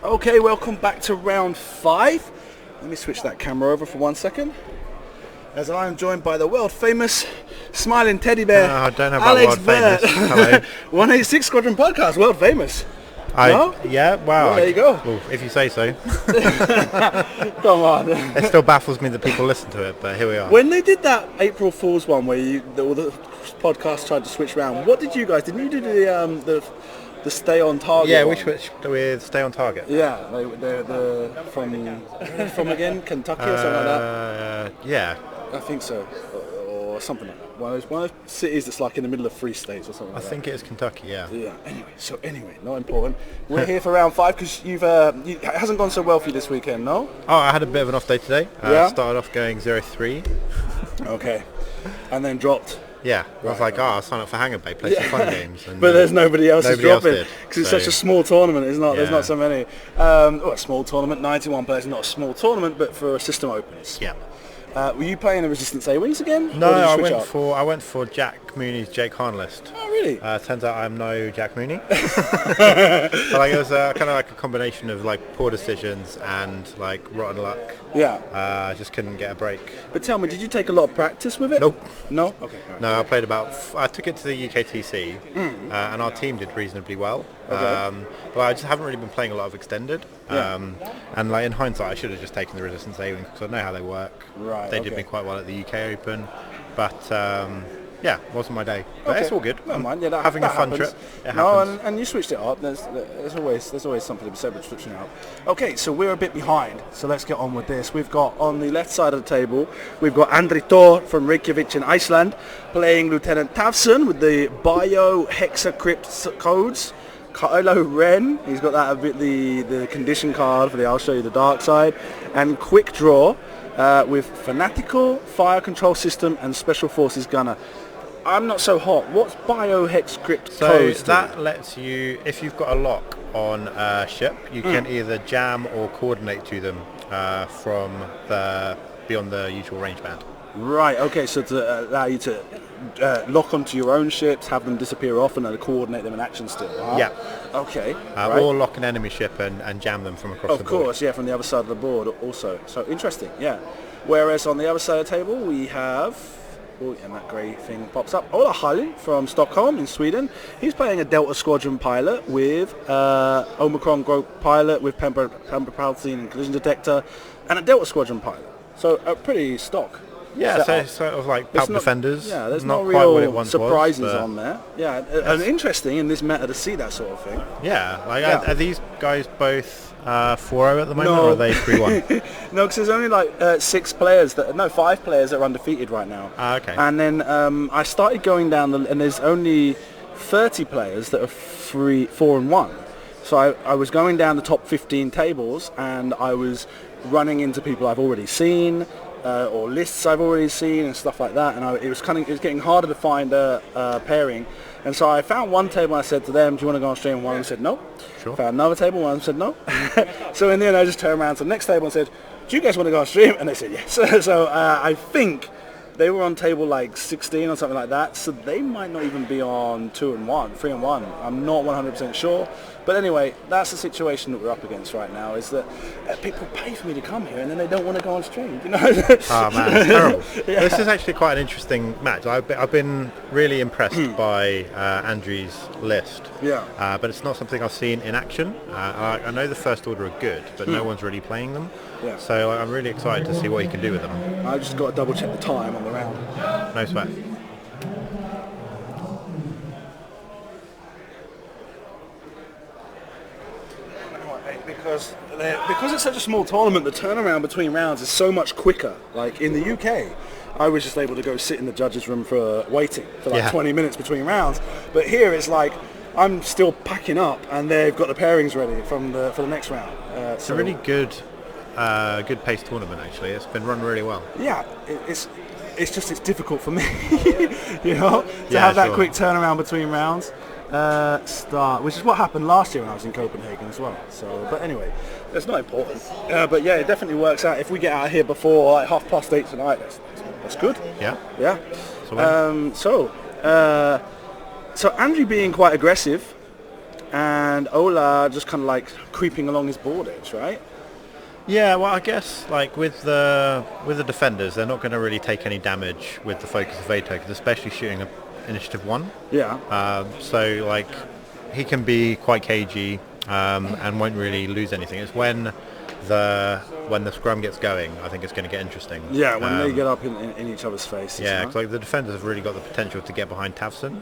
Okay, welcome back to round 5. Let me switch that camera over for 1 second. As I am joined by the world famous smiling teddy bear, I don't know about Alex world famous. Hello. 186 Squadron Podcast, world famous. No? Yeah, wow. Well, there you go. Well, if you say so. Come on. It still baffles me that people listen to it, but here we are. When they did that April Fool's one where all the podcasts tried to switch around, what did you guys? Didn't you do the stay on target? Yeah, one? we switched with Stay on Target. Yeah, they're from again Kentucky or something like that. Yeah. I think so, or something like that. One of those cities that's like in the middle of 3 states or something like that. I think it is Kentucky, yeah. Yeah. Anyway, not important. We're here for round 5 because it hasn't gone so well for you this weekend, no? Oh, I had a bit of an off day today. Started off going 0-3. Okay. And then dropped. Yeah, I was like, I'll sign up for Hangar Bay, play some fun games. And, but there's nobody else who's dropping because it's so such a small tournament. It's not. Yeah. There's not so many. A small tournament, 91 players, not a small tournament, but for a system opens. Yeah. Were you playing the Resistance A-Wings again? No, I went for Jack Mooney's Jake Hahn list. Oh, really? Turns out I'm no Jack Mooney. But it was kind of like a combination of like poor decisions and like rotten luck. Yeah. I just couldn't get a break. But tell me, did you take a lot of practice with it? Nope. No? Okay. Right. No, I played I took it to the UKTC and our team did reasonably well. Okay. But I just haven't really been playing a lot of Extended. Yeah. And like in hindsight, I should have just taken the Resistance A-Wings because I know how they work. Right. They did me quite well at the UK Open. But yeah, wasn't my day. But it's all good. Never mind. Yeah, having a fun happens. trip. It happens. And you switched it up. There's always something to be said with switching it up. Okay, so we're a bit behind. So let's get on with this. We've got on the left side of the table, we've got Andri Thor from Reykjavik in Iceland playing Lieutenant Tavson with the Bio Hexacrypt codes. Kylo Ren, he's got that a bit the condition card for the I'll show you the dark side, and Quick Draw with Fanatical, Fire Control System, and Special Forces Gunner. I'm not so hot. What's Biohexcrypt codes? So that lets you, if you've got a lock on a ship, you can either jam or coordinate to them from beyond the usual range band. Right. Okay. So to allow you to lock onto your own ships, have them disappear off, and then coordinate them in action still. Huh? Yeah. Okay. Right. Or lock an enemy ship and jam them from across the board. Of course, yeah, from the other side of the board also. So interesting, yeah. Whereas on the other side of the table we have, and that grey thing pops up, Hallin from Stockholm in Sweden. He's playing a Delta Squadron pilot with Omicron Group pilot with Pember Palpatine and collision detector, and a Delta Squadron pilot. So a pretty stock. Yeah, so it's sort of like Palp Defenders. Yeah, there's not no quite what it real once surprises was, on there. Yeah, and interesting in this meta to see that sort of thing. Yeah, are these guys both 4-0 at the moment, or are they 3-1? No, because there's only like 5 players that are undefeated right now. Okay. And then I started going down and there's only 30 players that are 4-1. So I was going down the top 15 tables and I was running into people I've already seen. Or lists I've already seen and stuff like that, and it was getting harder to find a pairing, and so I found one table and I said to them, do you want to go on stream? And one of them said no. Sure. Found another table, one of them said no. So in the end I just turned around to the next table and said, do you guys want to go on stream? And they said yes. So I think they were on table like 16 or something like that, so they might not even be on 2-1, 3-1. I'm not 100% sure. But anyway, that's the situation that we're up against right now, is that people pay for me to come here and then they don't want to go on stream, you know? Oh man, it's terrible. Yeah. This is actually quite an interesting match. I've been really impressed by Andri's list. Yeah. But it's not something I've seen in action. I know the First Order are good, but no one's really playing them. Yeah. So I'm really excited to see what he can do with them. I just got to double check the time on the round. No sweat. Because it's such a small tournament, the turnaround between rounds is so much quicker. Like in the UK, I was just able to go sit in the judges' room for waiting for like 20 minutes between rounds. But here it's like I'm still packing up, and they've got the pairings ready for the next round. It's a really good paced tournament actually. It's been run really well. Yeah, it's difficult for me, you know, to have that quick turnaround between rounds. Which is what happened last year when I was in Copenhagen as well. So, but anyway, that's not important. But yeah, it definitely works out. If we get out of here before like 8:30 tonight, that's good. Yeah. Yeah. So Andri being quite aggressive and Ola just kind of like creeping along his board edge, right? Yeah, well, I guess like with the defenders, they're not going to really take any damage with the focus evade tokens, especially shooting a initiative 1. Yeah. So like he can be quite cagey and won't really lose anything. It's when the scrum gets going, I think it's going to get interesting. Yeah, when they get up in each other's faces. Yeah, because like the defenders have really got the potential to get behind Tavson.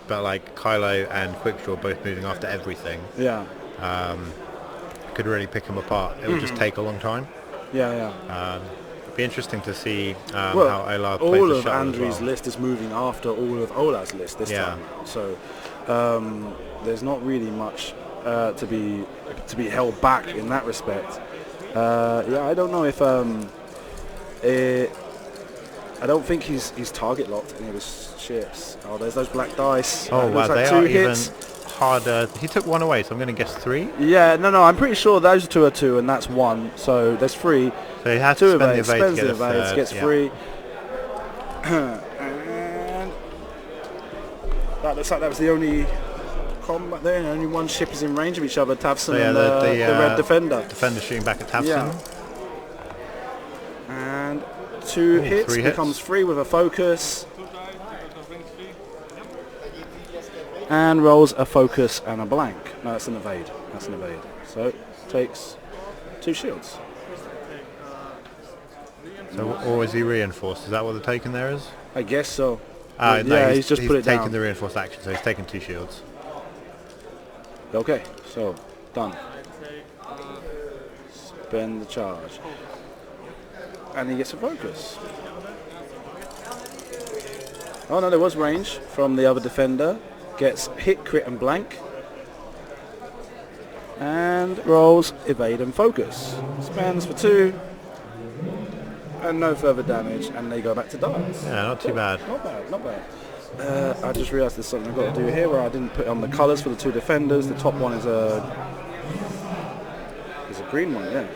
But like Kylo and Quickdraw both moving after everything. Yeah. Could really pick them apart. It would just take a long time. Yeah. It'd be interesting to see how Ola plays all the of shuttle as Andri's well. list is moving after all of Ola's list this time. So there's not really much to be held back in that respect. I don't know if I don't think he's target locked any of his ships. Oh, there's those black dice. Oh wow, like they 2 are hits. even harder. He took 1 away, so I'm going to guess 3. Yeah, no, I'm pretty sure those 2 are 2 and that's 1. So there's 3. So he has 2 to spend the evades, evade to spends get the a evades, third. gets Yeah. 3. And that looks like that was the only combat there. Only one ship is in range of each other, Tavson and the red defender. Defender shooting back at Tavson. Yeah. And 2 hits 3 becomes hits. 3 with a focus. And rolls a focus and a blank. No, that's an evade. So takes 2 shields. So, or is he reinforced? Is that what the taken there is? I guess so. No, yeah, he's just put it taken down. the reinforced action, so he's taken 2 shields. Okay, so done. Spend the charge. And he gets a focus. Oh no, there was range from the other defender. Gets hit, crit and blank. And rolls evade and focus. Spends for 2. And no further damage, and they go back to dice. Yeah, not too bad. Not bad. I just realised there's something I've got to do here where I didn't put on the colours for the 2 defenders. The top one is a green one, yeah.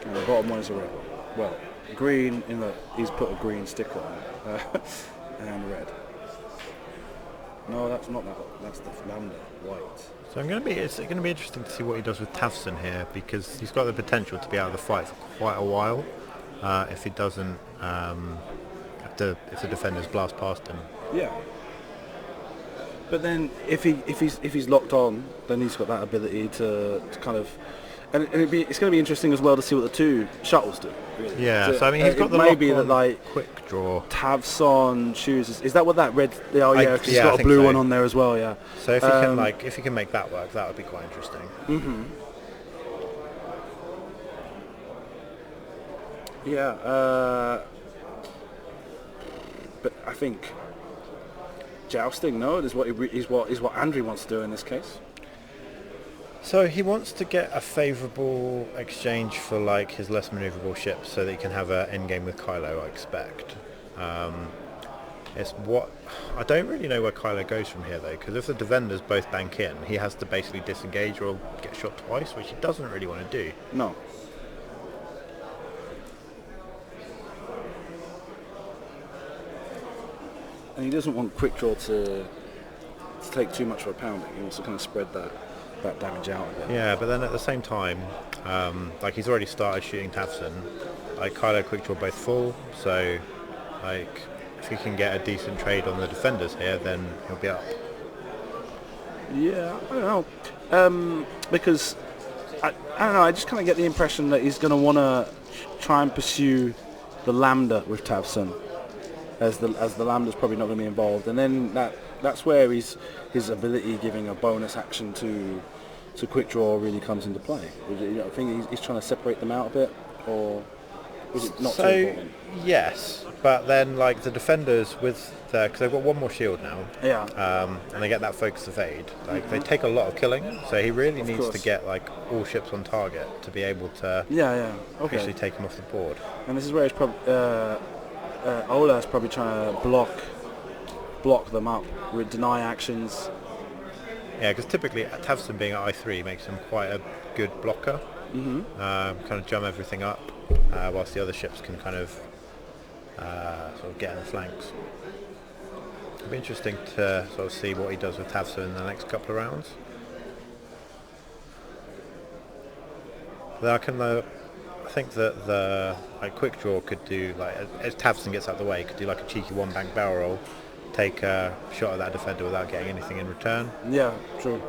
And the bottom one is a red. Well, green in that he's put a green sticker on it. And red. No, that's not that. That's the lambda, white. So it's going to be interesting to see what he does with Tavson here, because he's got the potential to be out of the fight for quite a while. If he doesn't, if the defenders blast past him. Yeah. But then if he's locked on, then he's got that ability to kind of, and it's going to be interesting as well to see what the 2 shuttles do. Really. Yeah. So I mean, he's got the maybe lock on that like quick draw. Tavson chooses. Is that what that red? Oh yeah, 'cause he's I got a think blue so. one on there as well. Yeah. So if he can make that work, that would be quite interesting. Mm-hmm. Yeah. But I think jousting. No, is what Andri wants to do in this case. So he wants to get a favourable exchange for like his less manoeuvrable ships, so that he can have an endgame with Kylo, I expect. It's what I don't really know where Kylo goes from here though, because if the defenders both bank in, he has to basically disengage or get shot twice, which he doesn't really want to do. No. And he doesn't want quick draw to take too much of a pounding. He wants to kind of spread that damage out a bit. Yeah, but then at the same time, like he's already started shooting Tavson. Like Kylo, Quickdraw both full, so like if he can get a decent trade on the defenders here, then he'll be up. Yeah, I don't know, because I don't know. I just kind of get the impression that he's going to want to try and pursue the Lambda with Tavson, as the Lambda's probably not going to be involved, and then that's where his ability giving a bonus action to quick draw really comes into play. I think he's trying to separate them out a bit, or is it not too important? Yes, but then like the defenders with because they've got 1 more shield now. Yeah. And they get that focus evade. Like they take a lot of killing, so he really needs to get like all ships on target to be able to actually take him off the board. And this is where he's probably Ola's probably trying to block them up with deny actions. Yeah, because typically Tavson being at I3 makes him quite a good blocker. Mm-hmm. Kind of jump everything up, whilst the other ships can kind of sort of get in the flanks. It'll be interesting to sort of see what he does with Tavsa in the next couple of rounds. Though I think that the quick draw could do, like, as Tavson gets out of the way, could do like a cheeky one bank barrel roll, take a shot at that defender without getting anything in return. Yeah, true.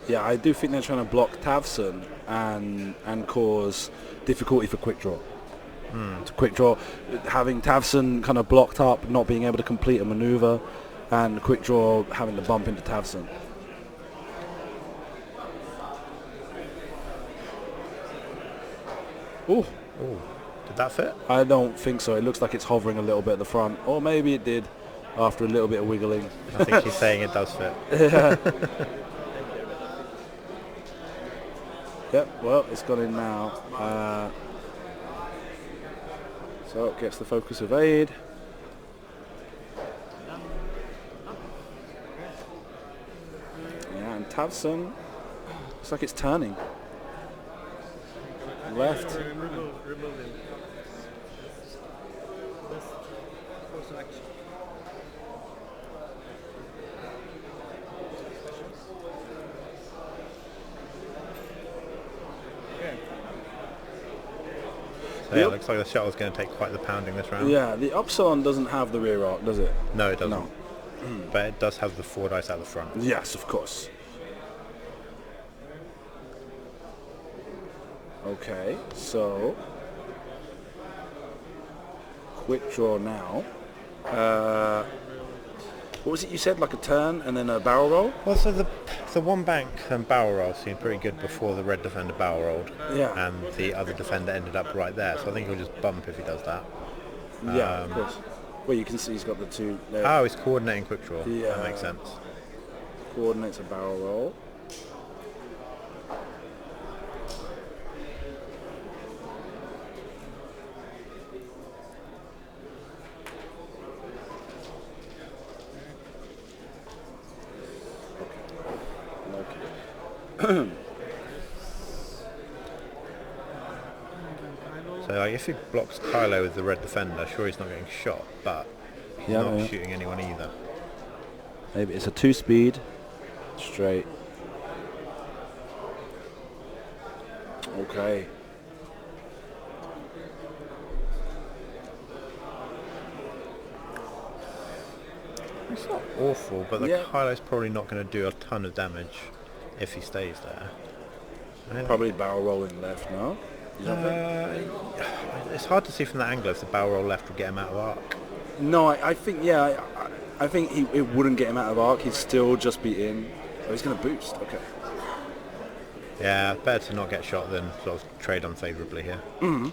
Yeah, I do think they're trying to block Tavson and cause difficulty for quick draw. To quick draw, having Tavson kind of blocked up, not being able to complete a maneuver, and quick draw having to bump into Tavson. Ooh. Ooh, did that fit? I don't think so. It looks like it's hovering a little bit at the front, or maybe it did after a little bit of wiggling. I think he's saying it does fit. Yeah. Yep, well, it's gone in now. So it gets the focus of aid. Yeah, and Tavson, looks like it's turning. Left. So yeah, it looks like the shuttle's going to take quite the pounding this round. Yeah, the Upsilon doesn't have the rear arc, does it? No, it doesn't. No. But it does have the 4 dice out the front. Yes, of course. Okay, so quick draw now. What was it you said? Like a turn and then a barrel roll? Well, so the one bank and barrel roll seemed pretty good before the red defender barrel rolled. Yeah. And the other defender ended up right there, so I think he'll just bump if he does that. Yeah, of course. Well, you can see he's got the two there. Oh, he's coordinating quick draw. Yeah. That makes sense. Coordinates a barrel roll. So like, if he blocks Kylo with the red defender, sure he's not getting shot, but he's not shooting anyone either. Maybe it's a 2-speed, straight. Okay. It's not awful, but the Yeah. Kylo's probably not going to do a ton of damage if he stays there. Probably barrel rolling left, no? It's hard to see from that angle if the barrel roll left would get him out of arc. No, I think, yeah, I think it wouldn't get him out of arc. He'd still just be in. Oh, he's going to boost. Okay. Yeah, better to not get shot than sort of trade unfavourably here. Mm-hmm.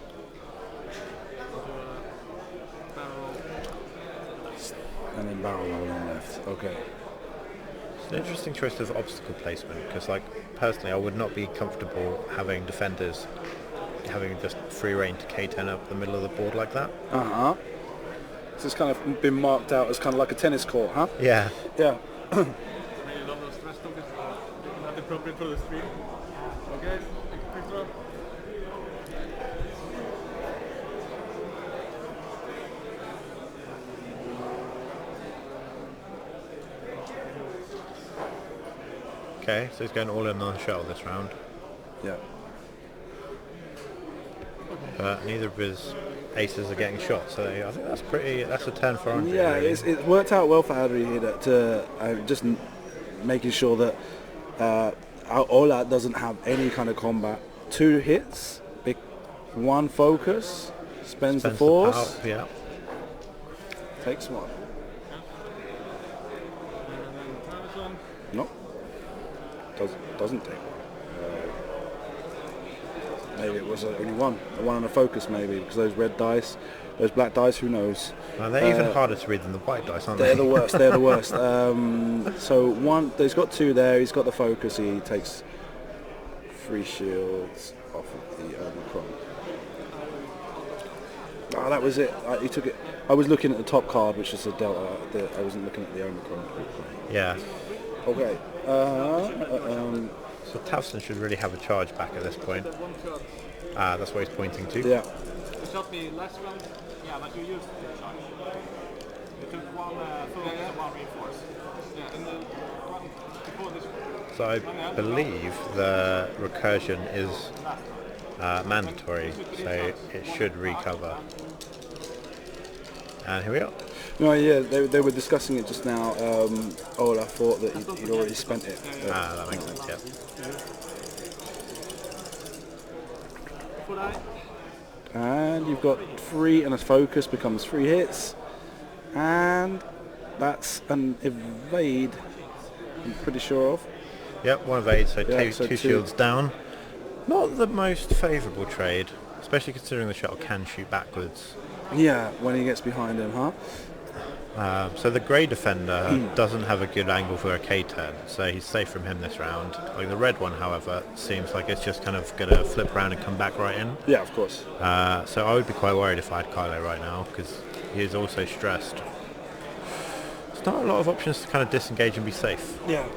And then barrel rolling left. Okay. It's an interesting choice of obstacle placement because, like, personally, I would not be comfortable having defenders having just free reign to K10 up the middle of the board like that. Uh-huh. So it's kind of been marked out as kind of like a tennis court, huh? Yeah. Yeah. Appropriate for the stream. Okay, quick throw. Okay, so he's going all in on the shuttle this round. Yeah. But neither of his aces are getting shot, so I think that's a turn for Adri. Yeah, really. it's worked out well for Adri here to just making sure that Ola doesn't have any kind of combat. 2 hits, 1 focus, spends the force, power, yeah. takes 1. No, doesn't take 1. Maybe it was only 1 on a focus, maybe because those red dice, those black dice, who knows? Well, they're even harder to read than the white dice, aren't they? They're the worst. They're the worst. So 1, he's got 2 there. He's got the focus. He takes 3 shields off of the Omicron. Oh, that was it. He took it. I was looking at the top card, which is the Delta. I wasn't looking at the Omicron. Yeah. Okay. So Tavson should really have a charge back at this point. That's what he's pointing to. Yeah. You shot me last round? Yeah, but you used the charge. You took one focus and one reinforce. Yeah, and the one before this one. So I believe the recursion is mandatory, so it should recover. And here we are. No, yeah, they were discussing it just now. Ola thought that he'd already spent it. That makes sense, yeah. And you've got 3 and a focus becomes 3 hits. And that's an evade, I'm pretty sure of. Yep, 1 evade, so Yeah, two shields down. Not the most favourable trade, especially considering the shuttle can shoot backwards. Yeah, when he gets behind him, huh? So the grey defender doesn't have a good angle for a K-turn, so he's safe from him this round. Like the red one, however, seems like it's just kind of going to flip around and come back right in. Yeah, of course. So I would be quite worried if I had Kylo right now, because he is also stressed. There's not a lot of options to kind of disengage and be safe. Yeah.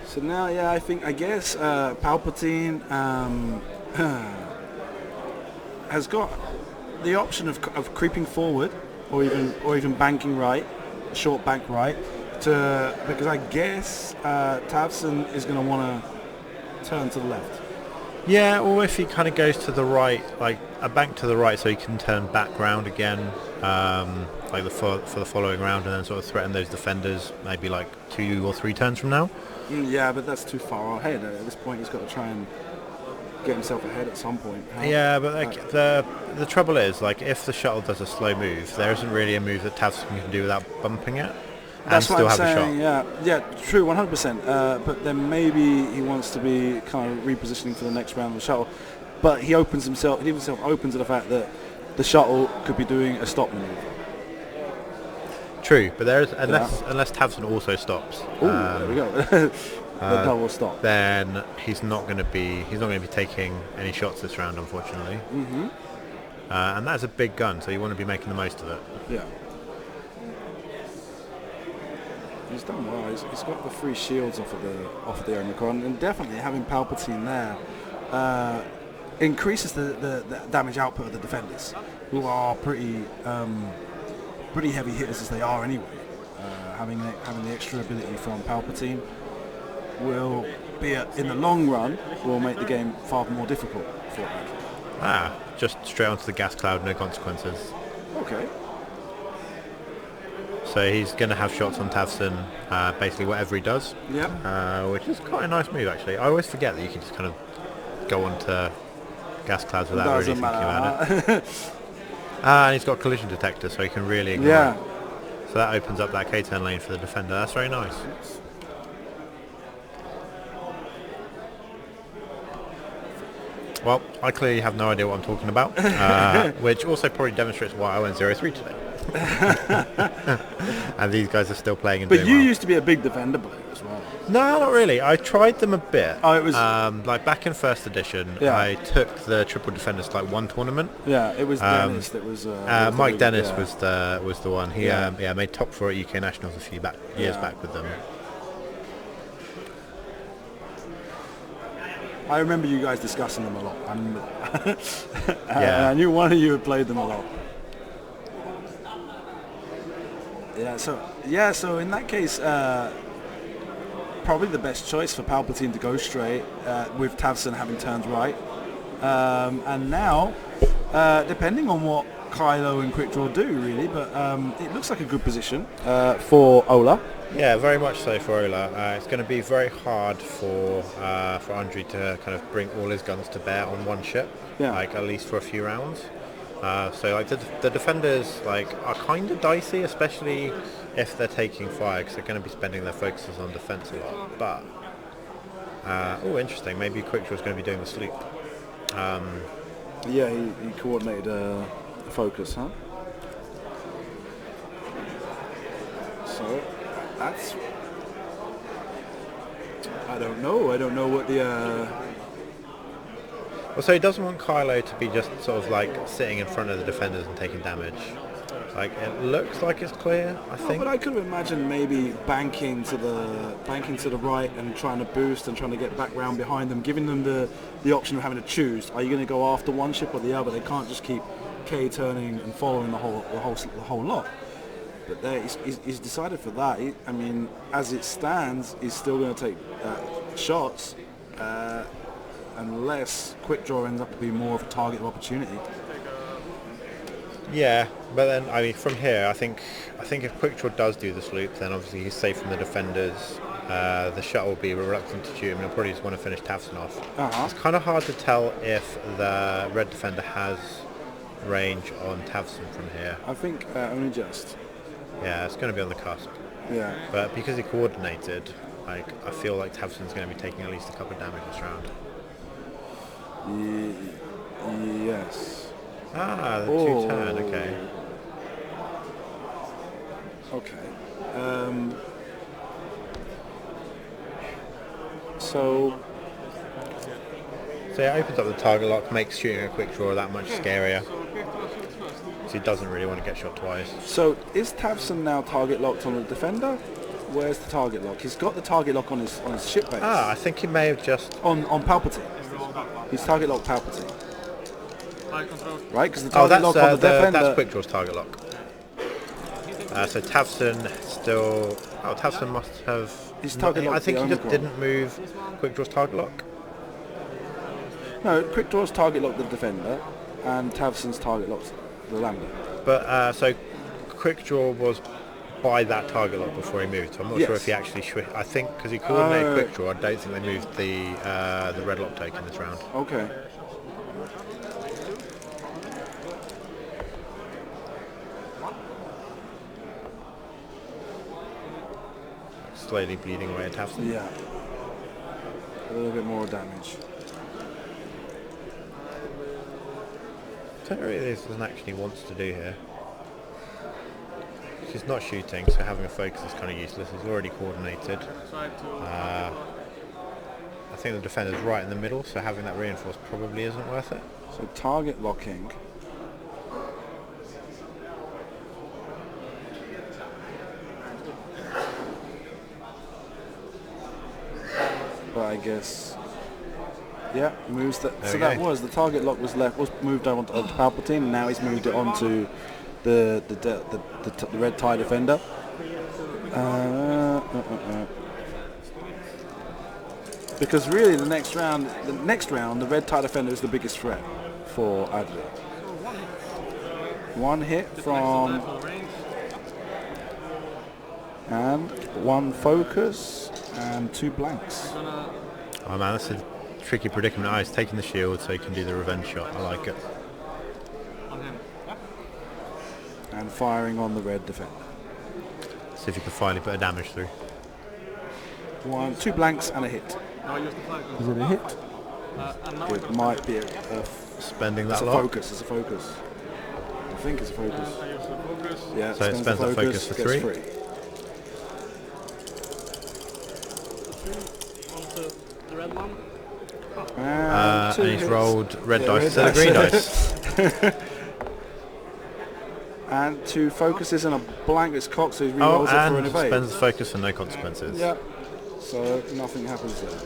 So now, yeah, I guess Palpatine has got the option of creeping forward, or even banking right, short bank right, because I guess Tavson is going to want to turn to the left. Yeah, or if he kind of goes to the right, like a bank to the right, so he can turn back round again, like for the following round, and then sort of threaten those defenders, maybe like 2 or 3 turns from now. Yeah, but that's too far ahead. At this point, he's got to try and get himself ahead at some point. Yeah, but like, the trouble is, like, if the shuttle does a slow move, there isn't really a move that Tavson can do without bumping it and That's still what I'm have saying, a shot. Yeah, true, 100%. But then maybe he wants to be kind of repositioning for the next round of the shuttle. But he leaves himself open to the fact that the shuttle could be doing a stop maneuver. True, but there is unless Tavson also stops. There we go. The double stop. Then he's not going to be taking any shots this round, unfortunately. Mm-hmm. And that's a big gun, so you want to be making the most of it. Yeah. He's done well. He's got the 3 shields off of the Omicron, and definitely having Palpatine there increases the damage output of the defenders, who are pretty heavy hitters as they are anyway. Having the extra ability from Palpatine will be in the long run will make the game far more difficult for him. Just straight onto the gas cloud, no consequences. Okay. So he's going to have shots on Tavson, basically whatever he does. Yeah. Which is quite a nice move, actually. I always forget that you can just kind of go onto gas clouds without really thinking about it. And he's got collision detector, so he can really ignore it. So that opens up that K-turn lane for the defender. That's very nice. Well, I clearly have no idea what I'm talking about, which also probably demonstrates why I went 0-3 today. And these guys are still playing and But doing you well. used to be a big defender player as well. No, not really. I tried them a bit. Oh, it was like back in first edition. Yeah. I took the triple defenders to like one tournament. Yeah, it was Dennis that was. Mike Dennis yeah. was the one. He made top 4 at UK Nationals a few years back with them. I remember you guys discussing them a lot. I remember that. Yeah. I knew one of you had played them a lot. So in that case, probably the best choice for Palpatine to go straight with Tavson having turned right. And now, depending on what Kylo and Quickdraw do, really, but it looks like a good position for Ola. Yeah, very much so for Ola. It's going to be very hard for Adri to kind of bring all his guns to bear on one ship, like at least for a few rounds. So like the defenders are kind of dicey, especially if they're taking fire, because they're going to be spending their focuses on defense a lot. But interesting. Maybe Quickdraw's going to be doing the sleep. Yeah, he coordinated the focus, huh? So that's. I don't know what the. Well, so he doesn't want Kylo to be just sort of like sitting in front of the defenders and taking damage. Like it looks like it's clear, I think. But I could imagine maybe banking to the right and trying to boost and trying to get back round behind them, giving them the option of having to choose. Are you going to go after one ship or the other? They can't just keep K-turning and following the whole lot. But there, he's decided for that. I mean, as it stands, he's still going to take shots unless quick draw ends up to be more of a target of opportunity. Yeah, but then I mean, from here, I think if quick draw does do this loop, then obviously he's safe from the defenders. The shuttle will be reluctant to shoot him, and he'll probably just want to finish Tavson off. It's kind of hard to tell if the red defender has range on Tavson from here. I think only just. Yeah, it's going to be on the cusp. Yeah. But because he coordinated, like I feel like Tavson's going to be taking at least a couple of damage this round. Yes. Ah, the two turn, okay. Okay. So it opens up the target lock, makes shooting a quick draw that much scarier. So he doesn't really want to get shot twice. So is Tavson now target locked on the defender? Where's the target lock? He's got the target lock on his ship base. I think he may have just on Palpatine. He's target locked Palpatine. Right, because the target lock on the defender. That's quick draw's target lock. So Tavson still. Oh, Tavson must have. His target lock. I think he just didn't move quick draw's target lock. No, quick draw's target locked the defender, and Tavson's target locked the Lambda. But so quick draw was by that target lock before he moved. So I'm not sure if he actually. I think because he coordinated quick draw, I don't think they moved the red lock taken this round. Okay. Slowly bleeding away at Tavson. Yeah. A little bit more damage. I don't know what this doesn't actually wants to do here. She's not shooting, so having a focus is kind of useless. He's already coordinated. I think the defender's right in the middle, so having that reinforced probably isn't worth it. So target locking. But I guess, yeah, moves that. So that was the target lock was moved onto Palpatine, and now he's moved it onto the red tie defender. Because really, the next round, the red tie defender is the biggest threat for Adri. One hit from, and one focus. And 2 blanks. Oh man, that's a tricky predicament. He's taking the shield so he can do the revenge shot. I like it. And firing on the red defender. See if he can finally put a damage through. 2 blanks and a hit. Is it a hit? It might be spending that lot. Focus. It's a focus. I think it's a focus. Yeah. So it spends the focus for 3. And he's rolled red dice instead of green dice. And 2 focuses and a blank is cocked, so he re-rolls it for an evade. Spends the focus for no consequences. Yeah. So nothing happens there.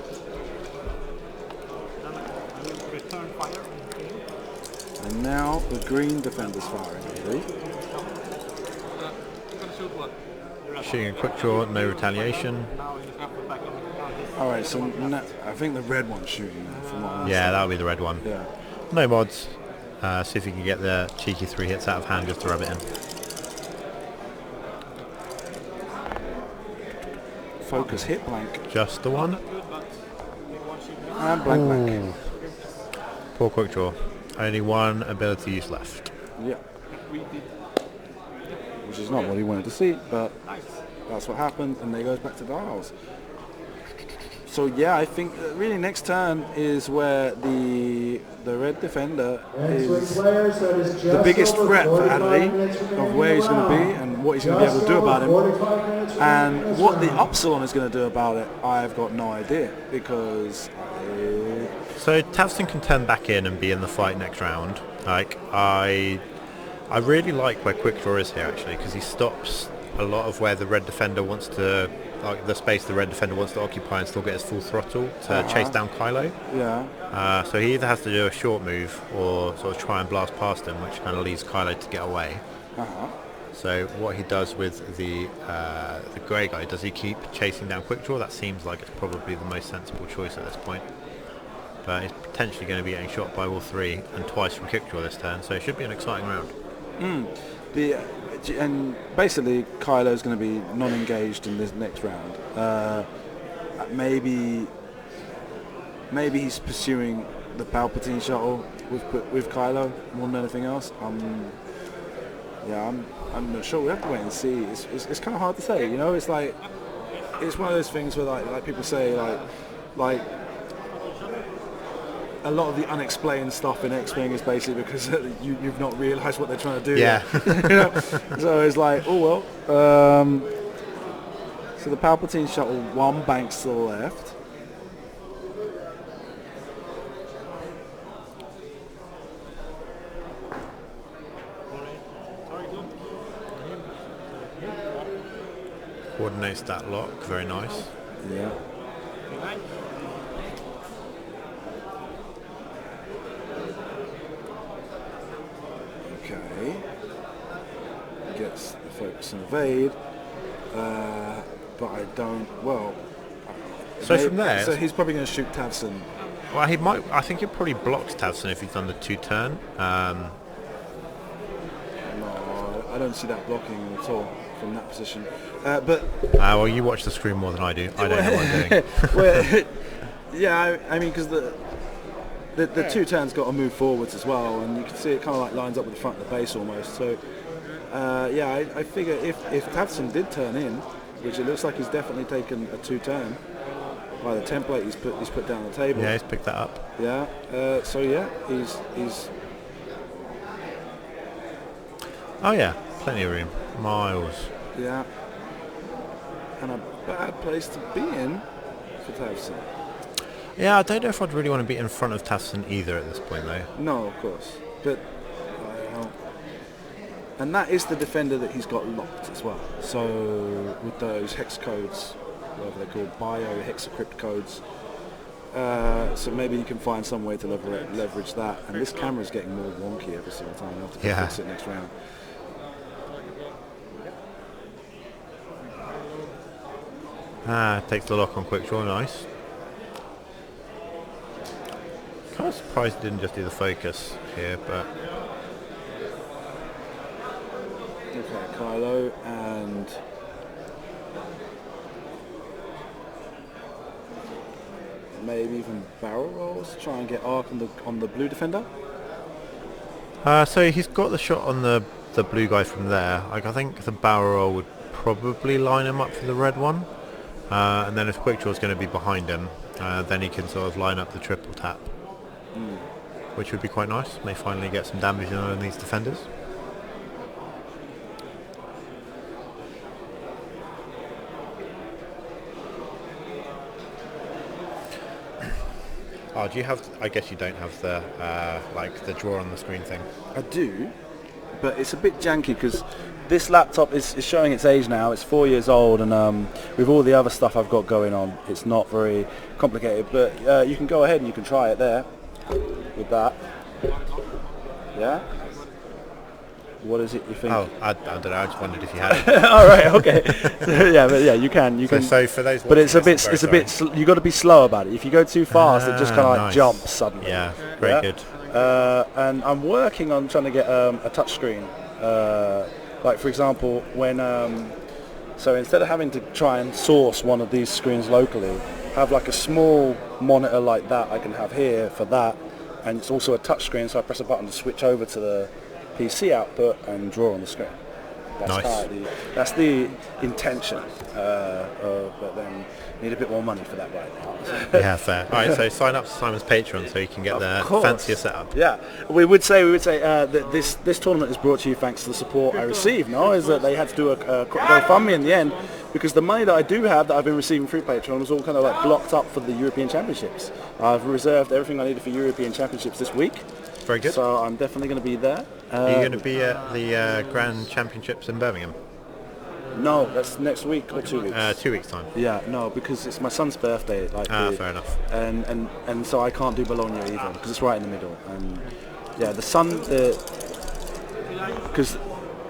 And now the green defender's firing, really. Shooting a quick draw, no retaliation. Alright, so I think the red one's shooting now from what I Yeah, that'll be the red one. Yeah. No mods. See if you can get the cheeky 3 hits out of hand just to rub it in. Focus hit blank. Just the one. And blank. Poor quick draw. Only 1 ability use left. Yeah. Which is not what he wanted to see, but that's what happened, and there he goes back to dials. So yeah, I think really next turn is where the red defender is the biggest threat for Adri of where he's going to be and what he's going to be able to do about him. And what the Upsilon is going to do about it, I've got no idea, because So Tavson can turn back in and be in the fight next round. Like I really like where Quickdraw is here actually, because he stops a lot of where the red defender wants to, like the space the red defender wants to occupy and still get his full throttle to chase down Kylo. Yeah. So he either has to do a short move or sort of try and blast past him, which kind of leaves Kylo to get away. So what he does with the grey guy, does he keep chasing down Quickdraw? That seems like it's probably the most sensible choice at this point. But he's potentially going to be getting shot by all three and twice from Quickdraw this turn, so it should be an exciting round. And basically Kylo's going to be non-engaged in this next round. Maybe he's pursuing the Palpatine shuttle with Kylo more than anything else. I'm not sure. We have to wait and see. It's kind of hard to say. You know, it's like it's one of those things where like people say like a lot of the unexplained stuff in X-Wing is basically because you've not realised what they're trying to do. Yeah. You know? So it's like, oh well. So the Palpatine shuttle, one banks to the left. Coordinates that lock, very nice. Yeah. Okay. Gets the focus and evade. But I don't. Well. So from there. So he's probably going to shoot Tavson. Well, he might. I think he probably blocks Tavson if he's done the 2-turn. No, I don't see that blocking at all from that position. Well, you watch the screen more than I do. I don't know what I'm doing. Well, yeah, I mean, because the 2 turns got to move forwards as well, and you can see it kind of like lines up with the front of the base almost. So, I figure if Tavson did turn in, which it looks like he's definitely taken a 2-turn by the template he's put down on the table. Yeah, he's picked that up. Yeah. So yeah, he's. Oh yeah, plenty of room. Miles. Yeah. And a bad place to be in for Tavson. Yeah, I don't know if I'd really want to be in front of Tavson either at this point though. No, of course. But and that is the defender that he's got locked as well. So with those hex codes, whatever they're called, bio-hexacrypt codes, so maybe you can find some way to leverage that. And this camera's getting more wonky every single time. I'll have to fix it next round. Takes the lock on Quickdraw, nice. Kind of surprised he didn't just do the focus here, but... Okay, Kylo and... maybe even barrel rolls, try and get arc on the blue defender. So he's got the shot on the blue guy from there. Like, I think the barrel roll would probably line him up for the red one. And then if Quickdraw's going to be behind him, then he can sort of line up the triple tap, which would be quite nice. May finally get some damage in on these defenders. Oh, do you have? I guess you don't have the like the draw on the screen thing. I do, but it's a bit janky because this laptop is showing its age now. It's 4 years old, and with all the other stuff I've got going on, it's not very complicated. But you can go ahead and you can try it there with that. Yeah. What is it you think? Oh, I don't know. I just wondered if you had it. All right. Okay. So, you can. So for those, but it's a bit. You got to be slow about it. If you go too fast, it just kind of like jumps suddenly. Yeah. Very good. And I'm working on trying to get a touch screen. Like for example, when so instead of having to try and source one of these screens locally, have like a small monitor like that I can have here for that, and it's also a touch screen, so I press a button to switch over to the PC output and draw on the screen. That's nice. That's the intention, but then need a bit more money for that right now. Yeah, fair. All right, so sign up to Simon's Patreon so you can get the fancier setup. Yeah, we would say that this tournament is brought to you thanks to the support I received. No, is that they had to do a GoFundMe in the end because the money that I do have that I've been receiving through Patreon was all kind of like blocked up for the European Championships. I've reserved everything I needed for European Championships this week. Very good. So I'm definitely going to be there. Are you going to be at the Grand Championships in Birmingham? No, that's next week or 2 weeks. 2 weeks time. Yeah, no, because it's my son's birthday. Fair enough. And so I can't do Bologna either because it's right in the middle. And yeah, because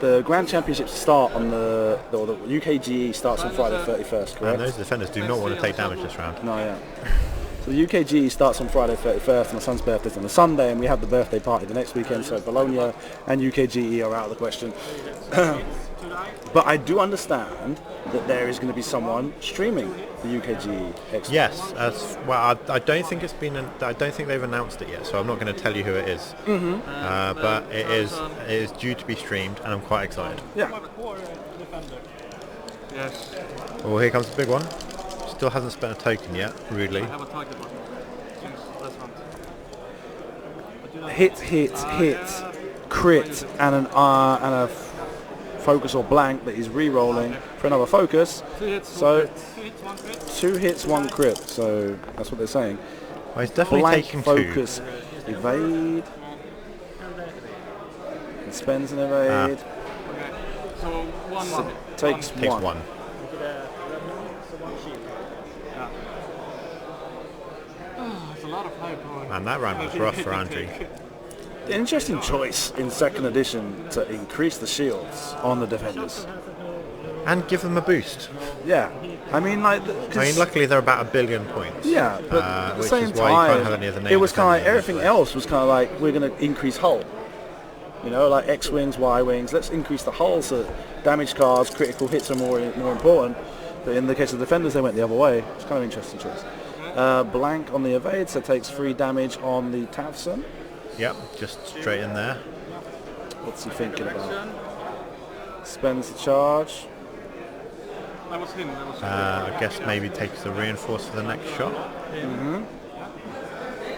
the Grand Championships start on the UKGE starts on Friday 31st, correct? And those defenders do not want to take damage this round. No, yeah. So the UKGE starts on Friday 31st, and my son's birthday's on a Sunday, and we have the birthday party the next weekend, so Bologna and UKGE are out of the question. But I do understand that there is going to be someone streaming the UKGE Expo. Yes, I don't think I don't think they've announced it yet, so I'm not going to tell you who it is. But it is due to be streamed, and I'm quite excited. Yeah. Yes. Oh, here comes the big one. Still hasn't spent a token yet, rudely. I have a target button since last month. Hit, crit, and a focus or blank that he's re-rolling for another focus. 2 hits, So 1 crit. 2 hits, 1 crit. So that's what they're saying. Well, he's definitely Blank, taking focus, evade. It spends and evade. Okay. So 1 So hit. takes two. Takes 1. It's a lot of high power. And that round was rough for Adri. Interesting choice in second edition to increase the shields on the defenders. And give them a boost. Yeah, I mean, like, Luckily they're about 1 billion points. yeah, but at the which same is why you can't have time, any of the it was kind of like defenders everything on this else was kind of like we're going to increase hull. You know, like X wings, Y wings. Let's increase the hull so damage cards, critical hits are more important. But in the case of defenders, they went the other way. It's kind of an interesting choice. Blank on the evade, so takes 3 damage on the Tavson. Yep, just straight in there. What's he thinking about? Spends the charge. That was him. I guess maybe takes the reinforce for the next shot.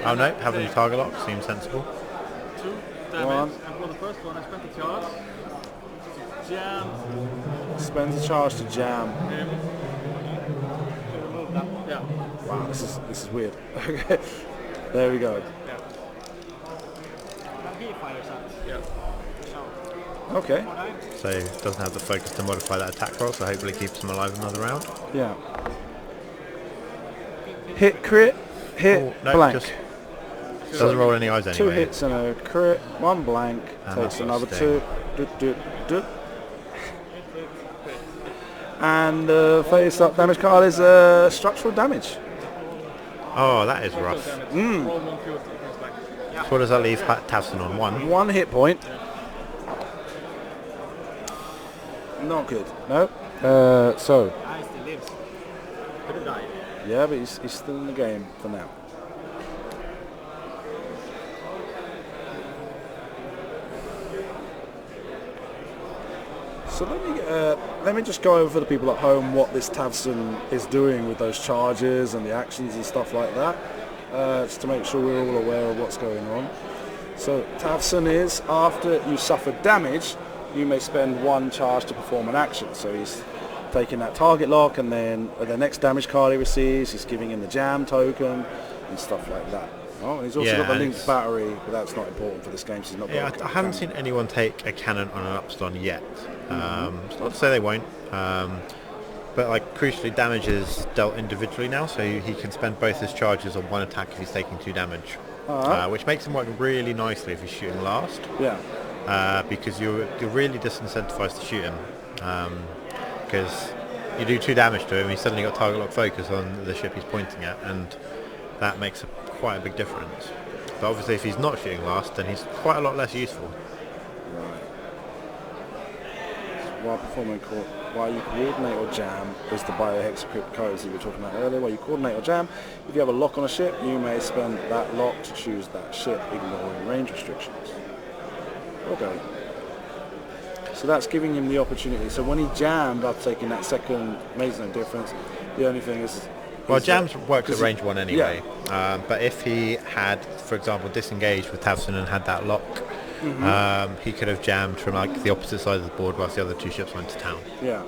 Oh no, having the target lock seems sensible. 2 damage. 1. And for the first one, I spent the charge. Jam. Spends the charge to jam. Him. To remove that one. Yeah. Wow, this is weird. Okay, there we go. Yeah. And he fires at. Yeah. So, Okay, 4-9. So doesn't have the focus to modify that attack roll, so hopefully keeps him alive another round. yeah. Hit, crit, hit, Oh, no, blank. just doesn't roll any eyes anyway. 2 hits and a crit, 1 blank, And takes that's a another sting. 2. And the face-up damage card is structural damage. Oh, that is rough. Roll 1 cure to the first back. So what does that leave Tavson on? 1. 1 hit point. Not good. No. So, I still lives. Could have died. yeah, but he's still in the game for now. So let me just go over for the people at home what this Tavson is doing with those charges and the actions and stuff like that, just to make sure we're all aware of what's going on. So Tavson is, after you suffer damage, you may spend 1 charge to perform an action. So he's taking that target lock, and then the next damage card he receives, he's giving in the jam token and stuff like that. Oh, he's also got the linked battery, but that's not important for this game. So he's not. Yeah, I haven't seen anyone take a cannon on an upstun yet. It's not to say they won't, but like crucially, damage is dealt individually now, so he can spend both his charges on 1 attack if he's taking 2 damage, which makes him work really nicely if he's shooting last. Yeah. Because you're really disincentivized to shoot him, because you do 2 damage to him, he's suddenly got target lock focus on the ship he's pointing at, and that makes quite a big difference. But obviously if he's not shooting last, then he's quite a lot less useful. Right. So while you coordinate or jam is to buy the hexacrypt codes that we were talking about earlier. While you coordinate or jam, if you have a lock on a ship, you may spend that lock to choose that ship, ignoring range restrictions. Okay. So that's giving him the opportunity. So when he jammed after taking that second, makes no difference. The only thing is... Well, jams works at range 1 anyway, but if he had, for example, disengaged with Tavson and had that lock, he could have jammed from like the opposite side of the board whilst the other 2 ships went to town. Yeah.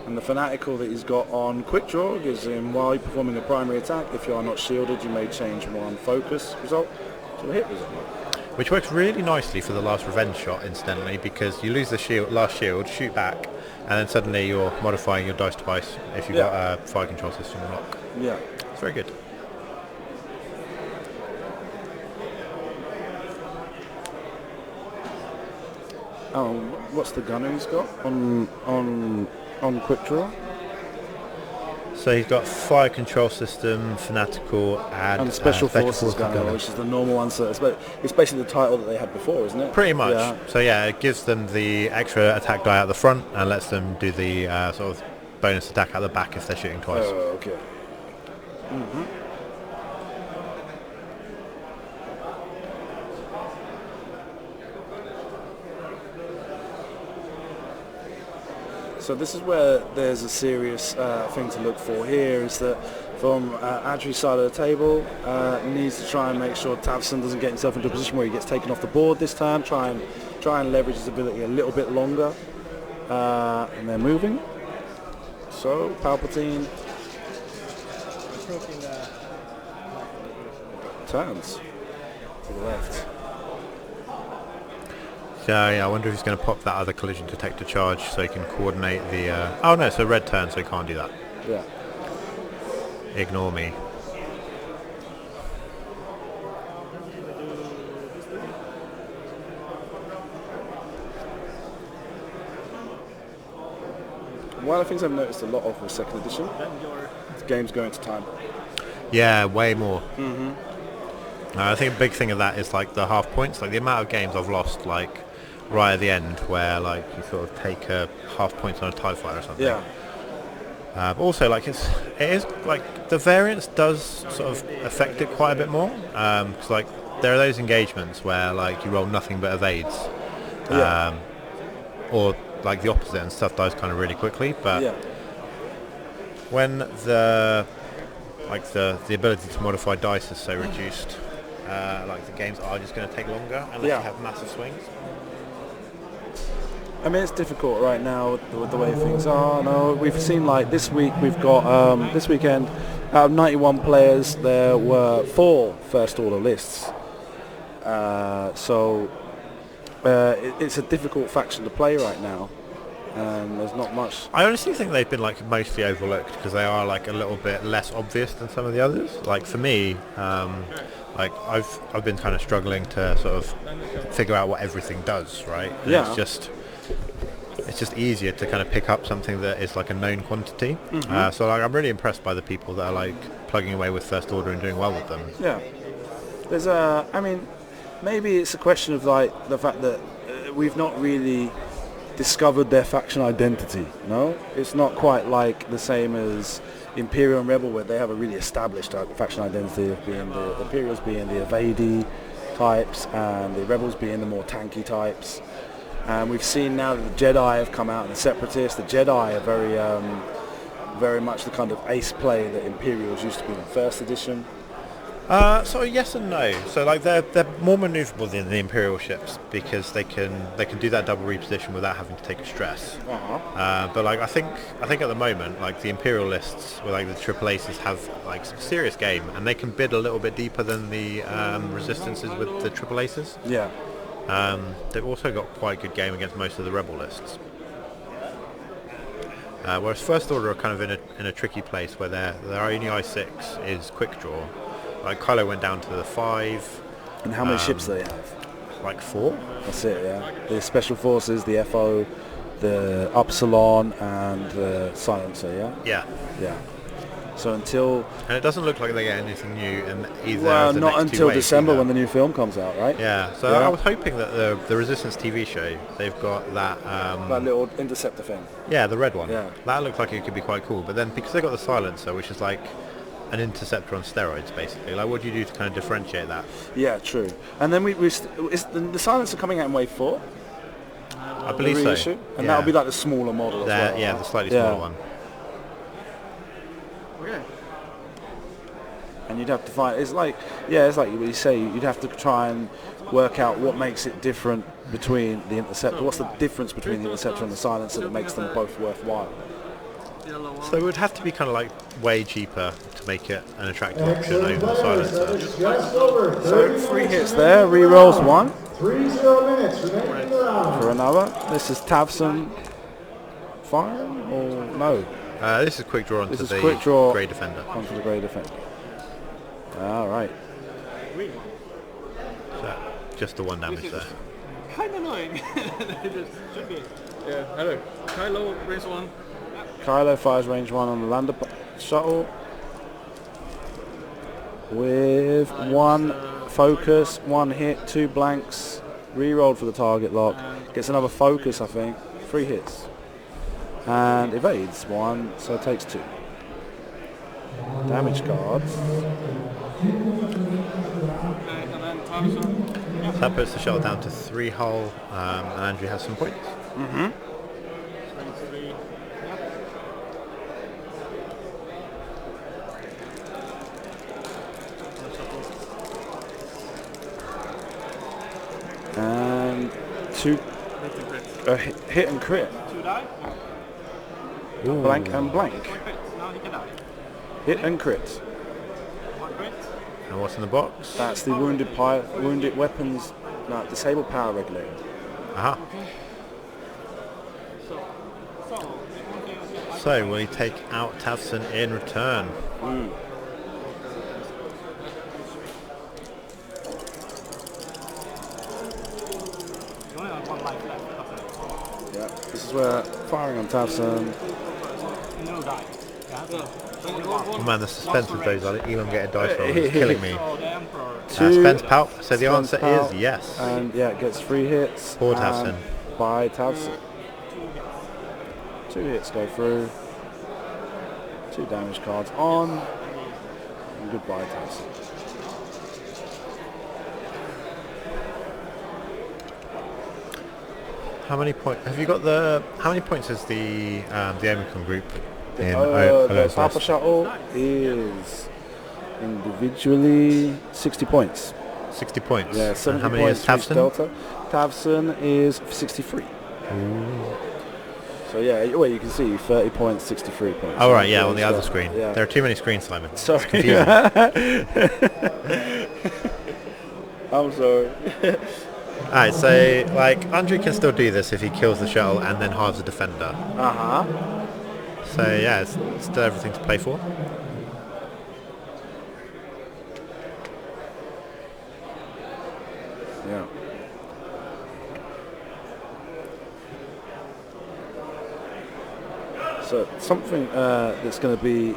And the fanatical that he's got on quick draw gives him, while you're performing a primary attack, if you are not shielded, you may change one focus result to a hit result. Which works really nicely for the last revenge shot, incidentally, because you lose the last shield, shoot back, and then suddenly you're modifying your dice twice if you've got a fire control system lock. Yeah. It's very good. Oh, what's the gunner he's got on quick draw? So he's got fire control system, fanatical, and special forces gunner, which is the normal one. So it's basically the title that they had before, isn't it? Pretty much. Yeah. So yeah, it gives them the extra attack die at the front and lets them do the sort of bonus attack at the back if they're shooting twice. Oh, okay. So this is where there's a serious thing to look for here, is that from Adri's side of the table, needs to try and make sure Tavson doesn't get himself into a position where he gets taken off the board this time, try and leverage his ability a little bit longer. And they're moving. So Palpatine turns to the left. Yeah, I wonder if he's going to pop that other collision detector charge so he can coordinate the... oh no, so red turn, so he can't do that. Yeah. Ignore me. One of the things I've noticed a lot of with second edition, games going to time. Yeah, way more. I think a big thing of that is like the half points, like the amount of games I've lost, like right at the end, where like you sort of take a half points on a TIE fighter or something. Yeah. But also, like it is like the variance does sort of affect it quite a bit more. Because like there are those engagements where like you roll nothing but evades, or like the opposite, and stuff dies kind of really quickly. But when the ability to modify dice is so reduced, like the games are just going to take longer unless you have massive swings. I mean, it's difficult right now with the way things are. No, we've seen like this week we've got this weekend out of 91 players there were 4 first order lists. So it's a difficult faction to play right now, and there's not much. I honestly think they've been like mostly overlooked because they are like a little bit less obvious than some of the others. Like for me, like I've been kind of struggling to sort of figure out what everything does, right? And it's just easier to kind of pick up something that is like a known quantity. So like I'm really impressed by the people that are like plugging away with first order and doing well with them. Yeah, there's I mean, maybe it's a question of like the fact that we've not really discovered their faction identity. No, it's not quite like the same as Imperial and Rebel, where they have a really established faction identity of being the Imperials being the evadee types and the Rebels being the more tanky types. And we've seen now that the Jedi have come out and the Separatists. The Jedi are very much the kind of ace play that Imperials used to be in first edition. So yes and no. So like they're more manoeuvrable than the Imperial ships because they can do that double reposition without having to take a stress. But like I think at the moment like the Imperial lists with like the triple aces have like some serious game, and they can bid a little bit deeper than the resistances with the triple aces. Yeah. They've also got quite a good game against most of the rebel lists. Whereas First Order are kind of in a tricky place where their only I6 is quick draw. Like Kylo went down to the 5. And how many ships do they have? Like 4. That's it, yeah. The Special Forces, the FO, the Upsilon, and the Silencer, yeah? Yeah. Yeah. So until... And it doesn't look like they get anything new in either well, of the not next until 2 waves, December either. when the new film comes out, right? Yeah, so I was hoping that the Resistance TV show, they've got that... that little interceptor thing. Yeah, the red one. Yeah. That looked like it could be quite cool. But then because they got the Silencer, which is like an interceptor on steroids, basically, like what do you do to kind of differentiate that? Yeah, true. And then is the Silencer coming out in Wave 4? I believe so. Reissue? And that'll be like the smaller model as well. Yeah, the slightly smaller one. Okay. And you'd have to find, it's like what you say, you'd have to try and work out what makes it different between the Interceptor. What's the difference between the Interceptor and the Silencer that makes them both worthwhile? yellow one. So it would have to be kind of like way cheaper to make it an attractive option over the silencer. So 3 hits there, re-rolls 1 3-0 minutes remaining in the round. for another. This is Tavson firing or no? This is quick draw onto This is the quick draw Grey Defender. onto the Grey Defender. All right. So just the 1 damage there. Kind of annoying. Just should be. Yeah, hello. Kylo, race 1. Kylo fires range 1 on the lander shuttle with 1 focus, 1 hit, 2 blanks, re-rolled for the target lock, gets another focus I think, 3 hits, and evades 1, so it takes 2. Damage cards. Okay, and then Thompson. So that puts the shuttle down to 3 hull, and Andrew has some points. Mm-hmm. 23. Yep. And 2 hit and crit. 2 die. Blank and blank. 1 crit. Now he can die. Hit and crit. 1 crit. And what's in the box? That's the wounded pilot, wounded weapons, no, disabled power regulator. Aha. So will he take out Tavson in return? You only have 1 life left. Yeah, this is where firing on Tavson. No die. Yeah. Oh man, the suspense with those, I'll even get a dice roll. It's killing me. Oh, the Emperor. Spence Palp, so the Spence answer Palp, is yes. And yeah, it gets 3 hits. For and Tavson. By Tavson. 2 hits go through. 2 damage cards on. And goodbye Tavson. How many points have you got? How many points is the Omicron group in The Papa Shuttle is individually 60 points. 60 points. Yeah, And 70 how many points is for each Tavson? Delta. Tavson is 63. So yeah, well you can see 30 points, 63 points. Oh right, yeah, on the other screen. Yeah. There are too many screens, Simon. Sorry. It's confusing. I'm sorry. Alright, so like Andrew can still do this if he kills the shuttle and then halves the defender. Uh-huh. So yeah, it's still everything to play for. Yeah. So something that's going to be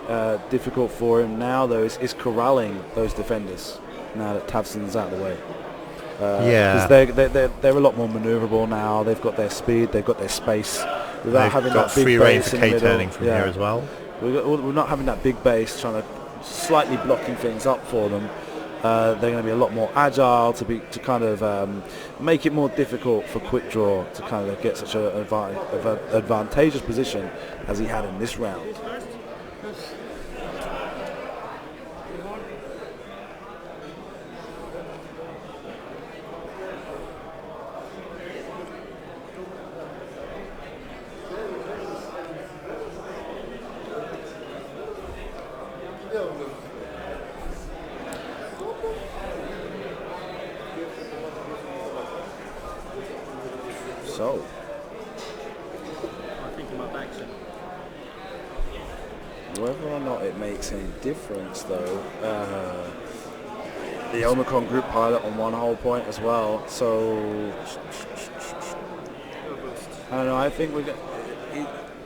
difficult for him now, though, is corralling those defenders now that Tavson's out of the way. Yeah. Because they're a lot more manoeuvrable now. They've got their speed, they've got their space. Without They've having got that big free reign base for in the middle. K-turning from here as well. We're not having that big base trying to slightly blocking things up for them. They're going to be a lot more agile to kind of make it more difficult for Quick Draw to kind of get such an advantageous position as he had in this round. So, I'm thinking about action. whether or not it makes any difference, though, the Omicron group pilot on 1 whole point as well. So, I don't know. I think we're.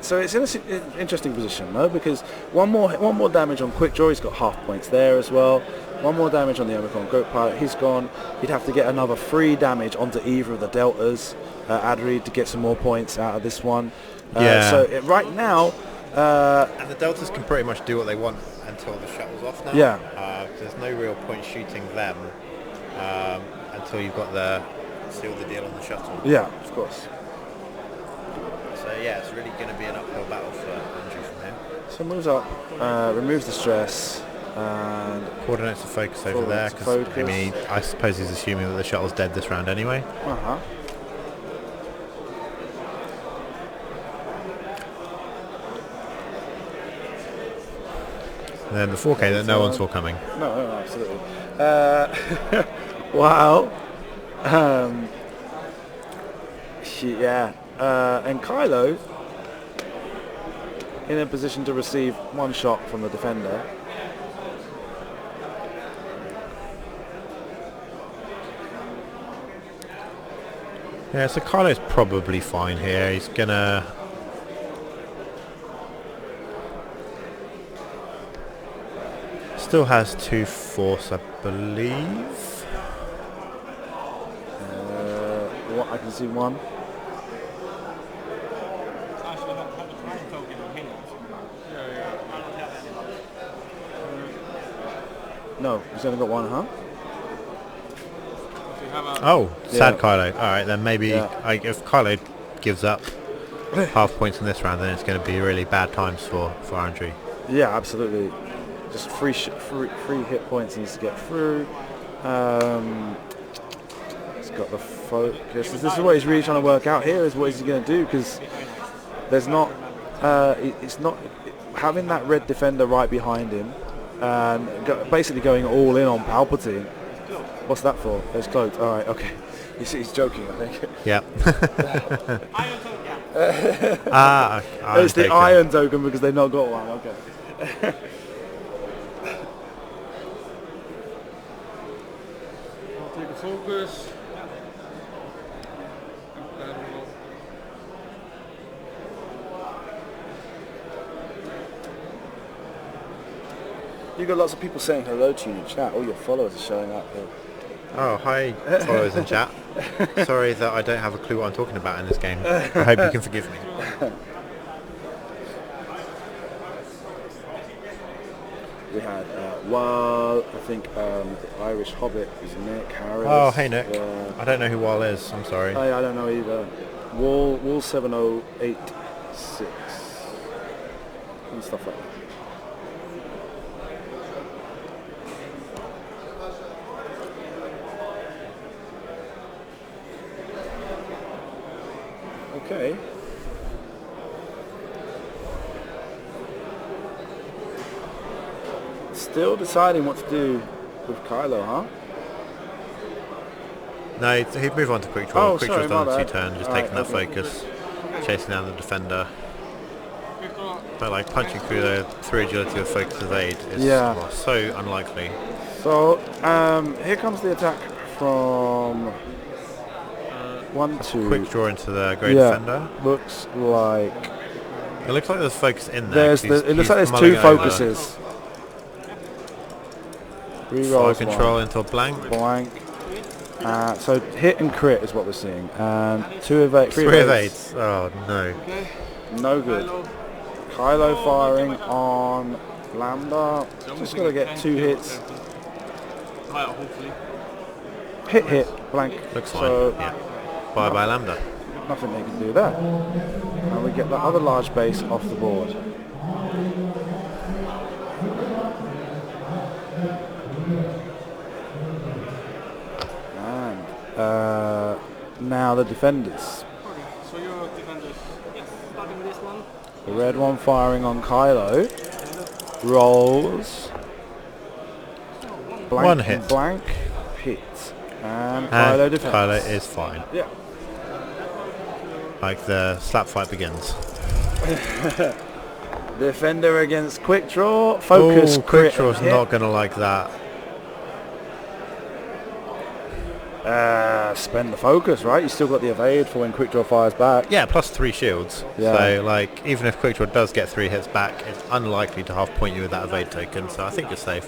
So it's in an interesting position, though, because one more damage on Quick Draw. He's got half points there as well. 1 more damage on the Omicron group pilot. He's gone. He'd have to get another 3 damage onto either of the Deltas. Adri to get some more points out of this one. Yeah. So right now. And the Deltas can pretty much do what they want until the shuttle's off now. Yeah. There's no real point shooting them until you've got the seal the deal on the shuttle. Yeah, of course. So yeah, it's really going to be an uphill battle for Andrew from here. So moves up, removes the stress, and Coordinates the focus over there, Coordinates the because focus. I mean, I suppose he's assuming that the shuttle's dead this round anyway. uh-huh. And then the 4K that no one saw coming. No, absolutely. Wow. And Kylo in a position to receive one shot from the defender. Yeah, so Kylo's probably fine here. He's gonna... Still has 2 force, I believe. What I can see one. Actually, I don't have a ground token on him. I don't have any. No, he's only got one, huh? If you have a Oh, sad Yeah. Kylo. Alright, then maybe Yeah. if Kylo gives up half points in this round, then it's going to be really bad times for Adri. Yeah, absolutely. Just free hit points needs to get through. He's got the focus. This is what he's really trying to work out here. Is what is he going to do? Because there's not. It's not having that red defender right behind him, and basically going all in on Palpatine. What's that for? It's cloaked. All right, okay. He's joking, I think. Yeah. iron token. Yeah. It's the iron token because they've not got one. Okay. I'll take a focus. You got lots of people saying hello to you in chat. All your followers are showing up here. Oh, hi, followers in chat. Sorry that I don't have a clue what I'm talking about in this game. I hope you can forgive me. We had Wal, I think the Irish Hobbit is Nick Harris. Oh, hey Nick. I don't know who Wal is. I'm sorry. I don't know either. Wall 7086 and stuff like that. Okay. Still deciding what to do with Kylo, huh? No, he'd move on to quick draw. Oh, Quick sorry, draw's done my in bad. 2 turns, just Alright, taking that okay. focus, chasing down the defender. But like punching through agility with focus evade is well, so unlikely. So here comes the attack from 1-2. Quick draw into the grey defender. Looks like It looks like there's focus in there. it looks like there's 2 focuses. Fire Rerolls control into a blank. blank. So hit and crit is what we're seeing, and 3 evades. 3 evades. Oh no. No good. Kylo firing on Lambda. Just got to get 2 hits. Well, hopefully. Hit, blank. Looks fine. So Yeah. Bye bye Lambda. nothing they can do there. And we get the other large base off the board. And now the defenders. So your defenders, yes, starting with this one. The red one firing on Kylo. Rolls. Blank, One hit. Blank. Hit. And Kylo defends. Kylo is fine. Yeah. Like the slap fight begins. Defender against quick draw. Focus. Oh, crit, quick draw's hit. not gonna like that. Spend the focus, right? You still got the evade for when quick draw fires back. Yeah, plus 3 shields. Yeah. So like even if quick draw does get 3 hits back, it's unlikely to half point you with that evade token. So I think you're safe.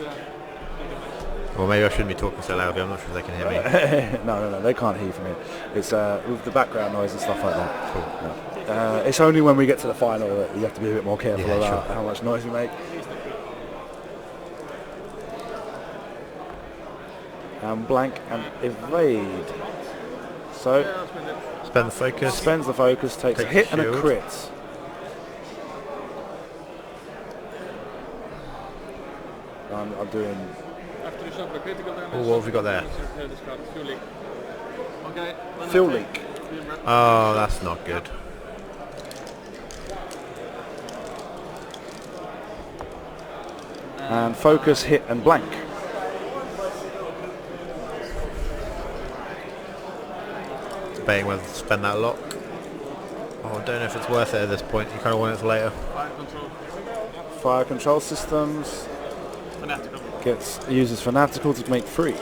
Or maybe I shouldn't be talking so loudly. I'm not sure if they can hear me. No, they can't hear from it. It's with the background noise and stuff like that. Cool. No. It's only when we get to the final that you have to be a bit more careful Yeah, about sure. how much noise we make. And blank and evade. So Spend the focus. spends the focus, takes a Takes hit a and a shield. crit. I'm doing. After you suffer critical damage. Oh, what have we got there? Fuel leak. Okay. then Fuel I leak. take fuel breath. Oh, that's not good. And focus, hit, and blank. Debating whether to spend that lock. Oh, I don't know if it's worth it at this point. You kind of want it for later. Fire control. Fire control systems. Fanatical. Uses fanatical to make 3.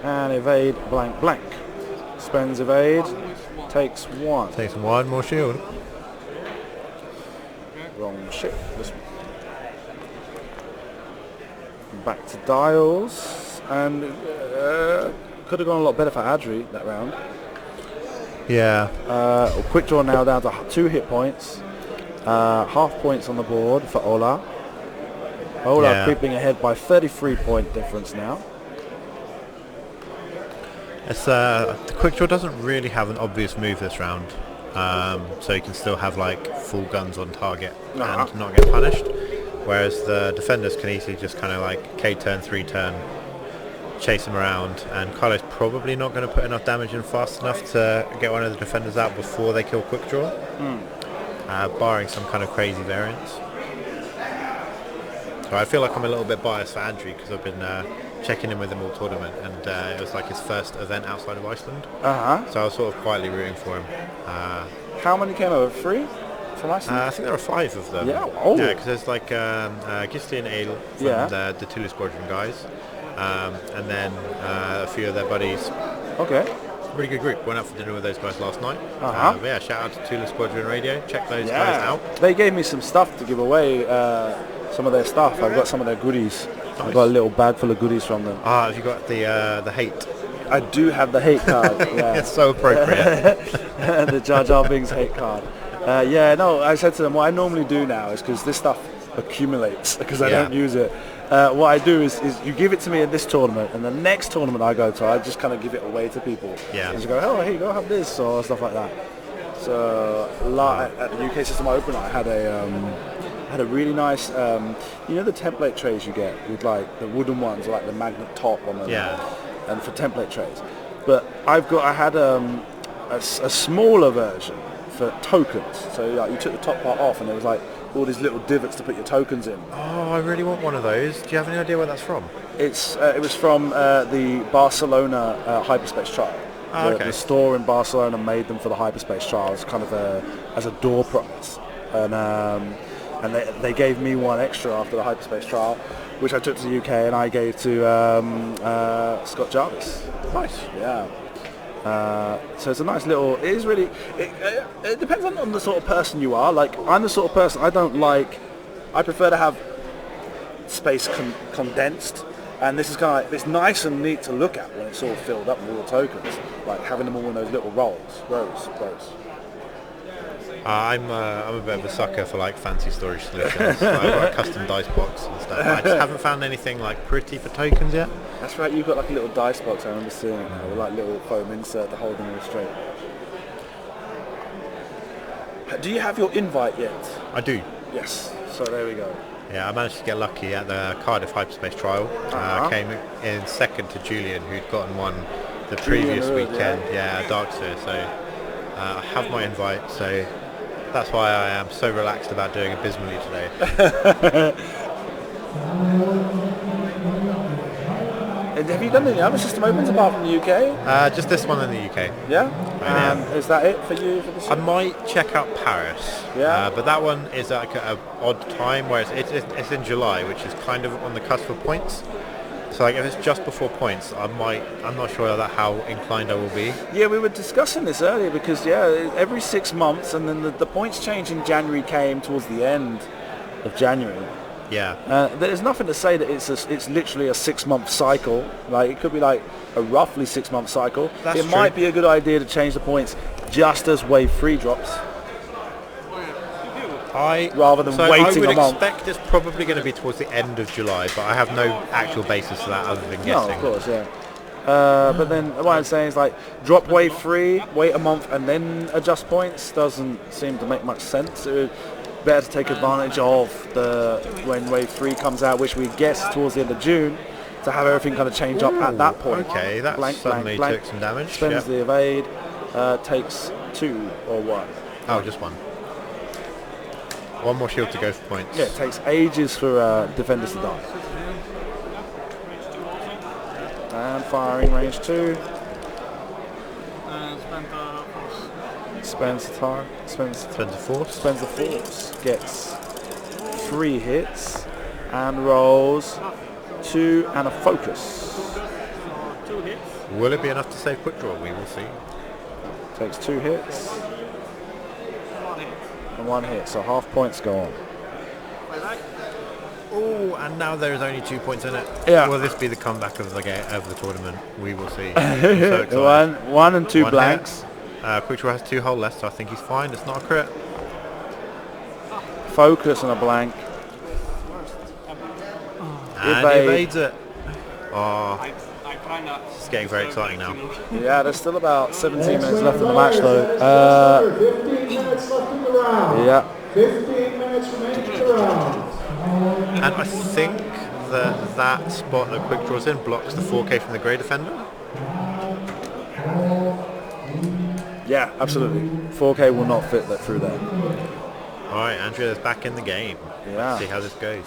And evade, blank, blank. Spends evade, takes 1. Takes 1 more shield. Wrong ship. This one. Back to dials, and could have gone a lot better for Adri that round. Yeah. Quick draw now down to 2 hit points. Half points on the board for Ola. Ola creeping ahead by 33-point difference now. It's the quick draw doesn't really have an obvious move this round, so you can still have like full guns on target and not get punished. Whereas the defenders can easily just kind of like K-turn, 3-turn, chase him around, and Kylo's probably not going to put enough damage in fast enough to get one of the defenders out before they kill quick draw, barring some kind of crazy variance. So I feel like I'm a little bit biased for Adri because I've been checking in with him all tournament, and it was like his first event outside of Iceland. So I was sort of quietly rooting for him. How many came over? 3? I think there are 5 of them. Yeah, oh. Yeah, because there's like Gisli and Ale from the Tulu Squadron guys, and then a few of their buddies. Okay. Pretty good group. Went out for dinner with those guys last night. But yeah, shout out to Tulu Squadron Radio. Check those guys out. They gave me some stuff to give away. Some of their stuff. I've got some of their goodies. Nice. I've got a little bag full of goodies from them. Have you got the hate? I do have the hate card. Yeah. It's so appropriate. The Jar Jar Binks hate card. I said to them, what I normally do now is because this stuff accumulates because I don't use it. What I do is you give it to me at this tournament, and the next tournament I go to, I just kind of give it away to people. Yeah. And just go, oh, here you go, have this, or stuff like that. So at the UK System Open, I had a really nice, you know the template trays you get with like the wooden ones, like the magnet top on them, and for template trays. But I had a smaller version for tokens. So like, you took the top part off, and there was like all these little divots to put your tokens in. Oh, I really want one of those. Do you have any idea where that's from? It was from the Barcelona hyperspace trial. The store in Barcelona made them for the hyperspace trials, kind of as a door prize, and they gave me one extra after the hyperspace trial, which I took to the UK and I gave to Scott Jarvis. Nice. Yeah. So it's a nice little. It is really. It depends on the sort of person you are. Like I'm the sort of person I prefer to have space condensed, and this is kind of like, it's nice and neat to look at when it's all filled up with all the tokens, like having them all in those little rows. I'm a bit of a sucker for like fancy storage solutions. I've got a custom dice box and stuff. I just haven't found anything like pretty for tokens yet. That's right, you've got like a little dice box, I remember seeing it, with like little foam insert to hold them all straight. Do you have your invite yet? I do. Yes, so there we go. Yeah, I managed to get lucky at the Cardiff Hyperspace Trial. Came in second to Julian, who'd gotten one the previous weekend. Yeah, Darksphere. So I have my invite, so that's why I am so relaxed about doing abysmally today. Have you done any other system opens apart from the UK? Just this one in the UK. Yeah? Is that it for you for this year? I might check out Paris. Yeah. But that one is like an odd time where it's in July, which is kind of on the cusp of points. So like if it's just before points, I'm not sure how inclined I will be. Yeah, we were discussing this earlier because every 6 months, and then the points change in January came towards the end of January. Yeah. There's nothing to say that it's literally a 6-month cycle. Like it could be like a roughly 6-month cycle. That's true. Might be a good idea to change the points just as wave 3 drops. Rather than waiting a month. I would expect it's probably going to be towards the end of July, but I have no actual basis for that other than guessing. No, of course, yeah. But then what I'm saying is like drop wave 3, wait a month, and then adjust points doesn't seem to make much sense. Better to take advantage of when wave 3 comes out, which we guess towards the end of June, to have everything kind of change up at that point. Okay, that suddenly took some damage. Spends the evade, takes 2 or 1. Oh, just one. One more shield to go for points. Yeah, it takes ages for defenders to die. And firing range 2. Spends the force. Gets 3 hits and rolls 2 and a focus. 2 hits. Will it be enough to save quick draw? We will see. Takes 2 hits 1 hit. and 1 hit, so half points go on. Oh, and now there is only 2 points in it. Yeah. Will this be the comeback of the tournament? We will see. I'm so excited. one and 2 One blanks. Quick draw has 2 hull left, so I think he's fine. It's not a crit. Focus and a blank. And Evade. he evades it. Oh, I kinda. it's getting very exciting now. Yeah, there's still about 17 minutes left in the match though. 15 minutes left in the round. Yeah. 15 minutes remaining in the round. And I think that spot that quick draws in blocks the 4K from the Grey Defender. Yeah, absolutely. 4K will not fit that through there. Alright, Andrea's back in the game. Yeah. Let's see how this goes.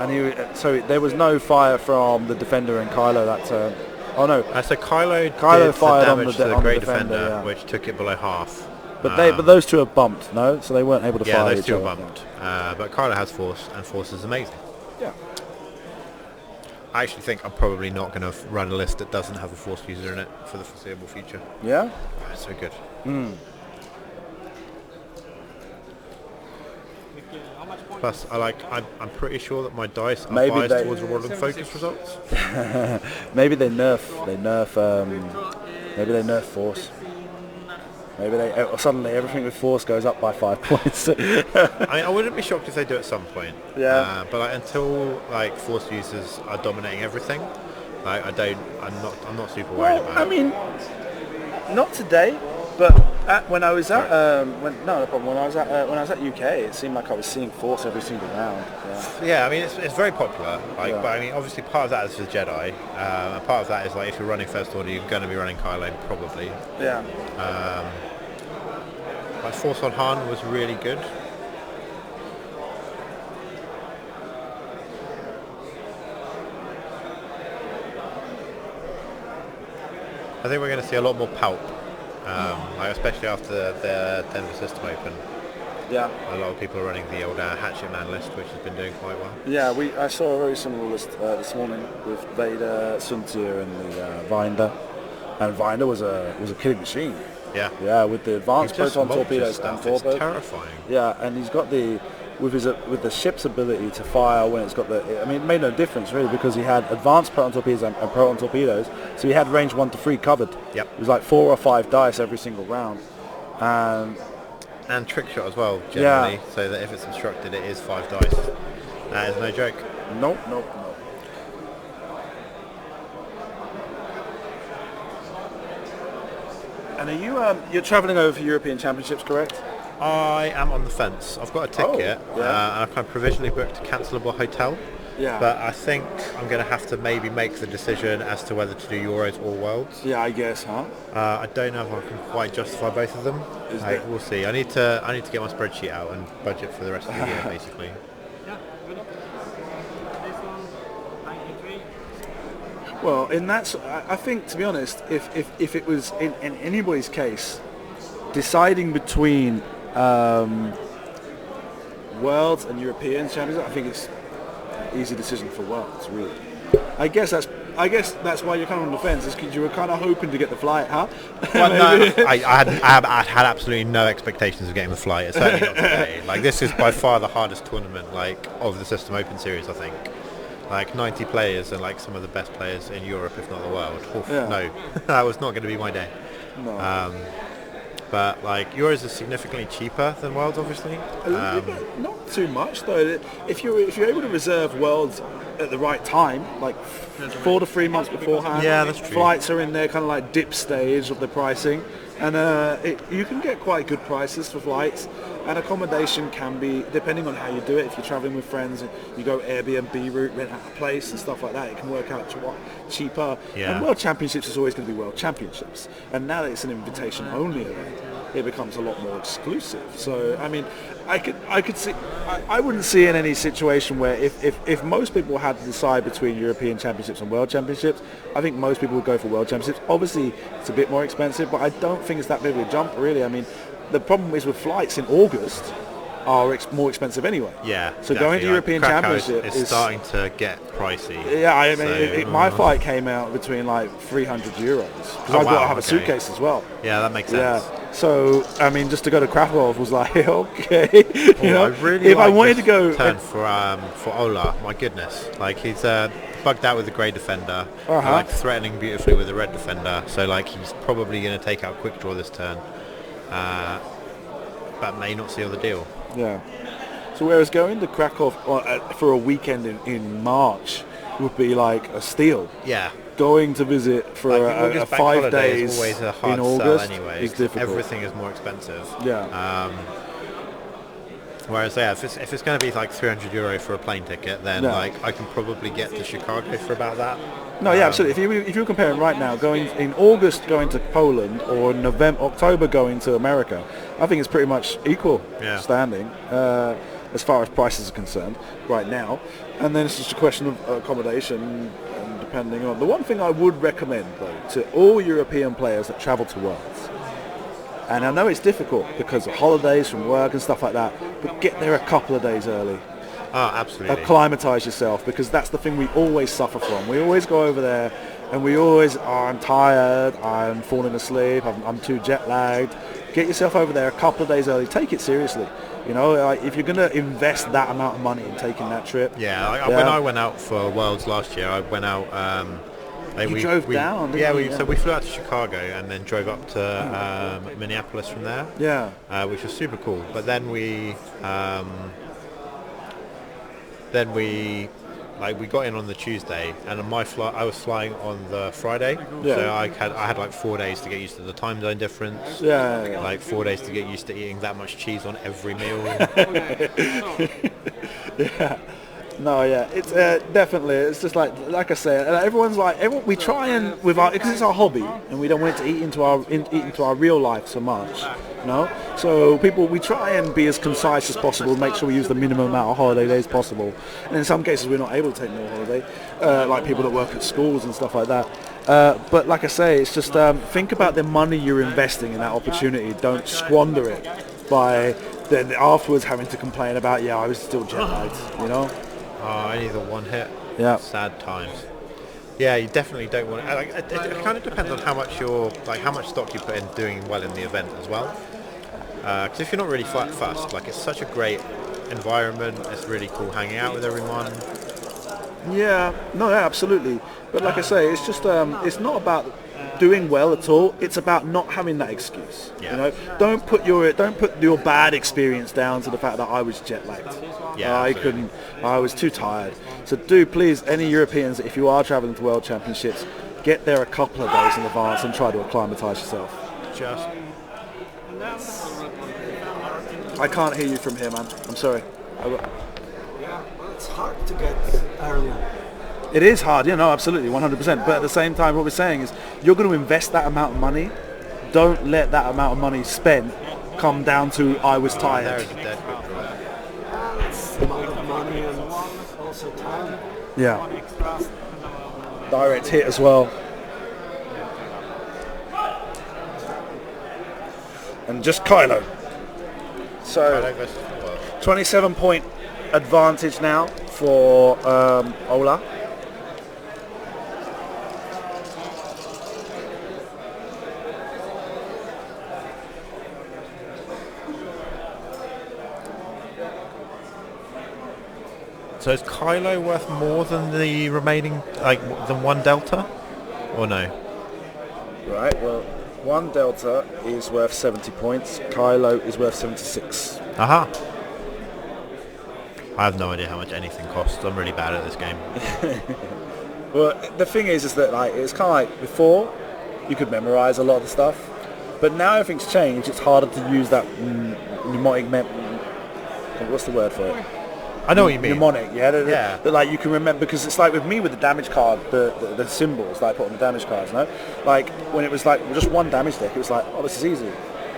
And so there was no fire from the defender and Kylo that turn. Oh no. So Kylo did fired the on damage the to the on Grey the defender, Defender, yeah. which took it below half. But those two are bumped, no? So they weren't able to Yeah, fire those each two are other. bumped. But Kylo has Force, and Force is amazing. Yeah. I actually think I'm probably not going to run a list that doesn't have a Force user in it for the foreseeable future. Yeah? Oh, it's so good. How much points? Plus, I'm pretty sure that my dice are Maybe biased they- towards rewarding focus results. Maybe they nerf Force. Maybe suddenly everything with Force goes up by 5 points. I mean, I wouldn't be shocked if they do at some point. Yeah. But until Force users are dominating everything, I'm not super worried about it. I mean, not today, but when I was at when I was at UK, it seemed like I was seeing Force every single round. Yeah. Yeah, I mean it's very popular. Yeah. But I mean obviously part of that is the Jedi, and part of that is if you're running First Order, you're going to be running Kylo probably. Yeah. Force on Han was really good. I think we're going to see a lot more pulp, especially after the Denver system open. Yeah. A lot of people are running the old Hatchet Man list, which has been doing quite well. Yeah, I saw a very similar list this morning with Vader, Suntir, and the Vinder. And Vinder was a killing machine. Yeah. Yeah, with the advanced Just proton mulches torpedoes and stuff. It's torpedoes. terrifying. Yeah, and he's got with the ship's ability to fire when it's got it made no difference really because he had advanced proton torpedoes and proton torpedoes, so he had range 1 to 3 covered. Yep. It was like 4 or 5 dice every single round. And trick shot as well, generally, so that if it's obstructed, it is 5 dice. That is no joke. Nope. And are you're travelling over for European Championships, correct? I am on the fence. I've got a ticket, Oh, yeah. and I've kind of provisionally booked a cancelable hotel. Yeah. But I think I'm going to have to maybe make the decision as to whether to do Euros or Worlds. Yeah, I guess, huh? I don't know if I can quite justify both of them. We'll see. I need to get my spreadsheet out and budget for the rest of the year, basically. Yeah, good. This one, 93. Well, I think, to be honest, if it was in anybody's case, deciding between Worlds and European Championships, I think it's an easy decision for Worlds, really. I guess that's why you're kind of on the fence, is because you were kind of hoping to get the flight, huh? Well, no, I had absolutely no expectations of getting the flight. It's certainly not today. This is by far the hardest tournament of the System Open series, I think. 90 players and some of the best players in Europe, if not the world. Oof, Yeah. No, that was not going to be my day. No. But Euros is significantly cheaper than Worlds, obviously. A little bit, not too much though. If you're able to reserve Worlds at the right time, 4 to 3 months beforehand, Yeah, that's true. flights are in their kind of dip stage of the pricing, and you can get quite good prices for flights. And accommodation can be, depending on how you do it, if you're traveling with friends and you go Airbnb route, rent out a place and stuff like that, it can work out cheaper. Yeah. And World Championships is always going to be World Championships. And now that it's an invitation-only event, it becomes a lot more exclusive. So, I mean, I could see, I wouldn't see in any situation where if most people had to decide between European Championships and World Championships, I think most people would go for World Championships. Obviously, it's a bit more expensive, but I don't think it's that big of a jump, really. I mean, the problem is with flights in August are more expensive anyway. Yeah. So exactly. going to European Krakow Championship is starting to get pricey. Yeah, I mean, So, my flight came out between like €300 because I've got to have a suitcase as well. Yeah, that makes sense. Yeah. So I mean, just to go to Krakow was like okay. You know, I really if I like wanted this to go turn for Ola, my goodness, like he's bugged out with the grey defender, like threatening beautifully with the red defender. So like he's probably going to take out quick draw this turn, but may not seal the deal. Yeah. So whereas going to Krakow for a weekend in March would be like a steal. Yeah. Going to visit for Like a August bank 5 holiday days is always a hard in August sell anyway. is difficult. Everything is more expensive. Yeah. Whereas if it's going to be like €300 for a plane ticket, then like I can probably get to Chicago for about that. No, yeah, absolutely. If you're comparing right now, going in August going to Poland or October going to America, I think it's pretty much equal standing as far as prices are concerned right now. And then it's just a question of accommodation and depending on. The one thing I would recommend though to all European players that travel to Worlds, and I know it's difficult because of holidays from work and stuff like that, but get there a couple of days early. Oh, absolutely. Acclimatise yourself, because that's the thing we always suffer from. We always go over there and we always I'm tired, I'm falling asleep, I'm too jet lagged. Get yourself over there a couple of days early. Take it seriously. You know, like, if you're going to invest that amount of money in taking that trip. Yeah, when I went out for Worlds last year, I went out... we drove down, didn't we? So we flew out to Chicago and then drove up to Minneapolis from there. Yeah. Which was super cool. But then we got in on the Tuesday, and on my flight I was flying on the Friday. Yeah. So I had like 4 days to get used to the time zone difference. Yeah. Like 4 days to get used to eating that much cheese on every meal. Yeah. No, yeah, it's definitely. It's just like I say, everyone's like, we try and because it's our hobby, and we don't want it to eat into our real life so much, you know. So we try and be as concise as possible, make sure we use the minimum amount of holiday days possible. And in some cases, we're not able to take more holiday, like people that work at schools and stuff like that. But like I say, it's just think about the money you're investing in that opportunity. Don't squander it by then afterwards having to complain about I was still jet lagged, you know. Only the one hit. Yeah. Sad times. Yeah, you definitely don't want. It kind of depends on how much how much stock you put in doing well in the event as well. Because if you're not really fussed, like it's such a great environment. It's really cool hanging out with everyone. Yeah. No, yeah, absolutely. But like I say, it's just it's not about doing well at all. It's about not having that excuse. Yeah. You know, don't put your bad experience down to the fact that I was jet lagged. Yeah, I was too tired. So do please, any Europeans, if you are traveling to World Championships, get there a couple of days in advance and try to acclimatise yourself. Just. I can't hear you from here, man. I'm sorry. Yeah, well, it's hard to get early on. It is hard, absolutely, 100%. But at the same time, what we're saying is you're going to invest that amount of money. Don't let that amount of money spent come down to I was tired. There's a dead quick draw. It's a lot of money and also time. Yeah. Direct hit as well. And just Kylo. So 27-point advantage now for Ola. So is Kylo worth more than the remaining, than one Delta, or no? Right. Well, one Delta is worth 70 points. Kylo is worth 76. Aha. I have no idea how much anything costs. I'm really bad at this game. Well, the thing is that it's kind of like before, you could memorize a lot of the stuff, but now everything's changed. It's harder to use that what's the word for it? I know what you mean. Mnemonic, yeah? Yeah. That, like, you can remember, because it's like with me with the damage card, the symbols that I put on the damage cards, no? Like, when it was like just one damage deck, it was like, oh, this is easy.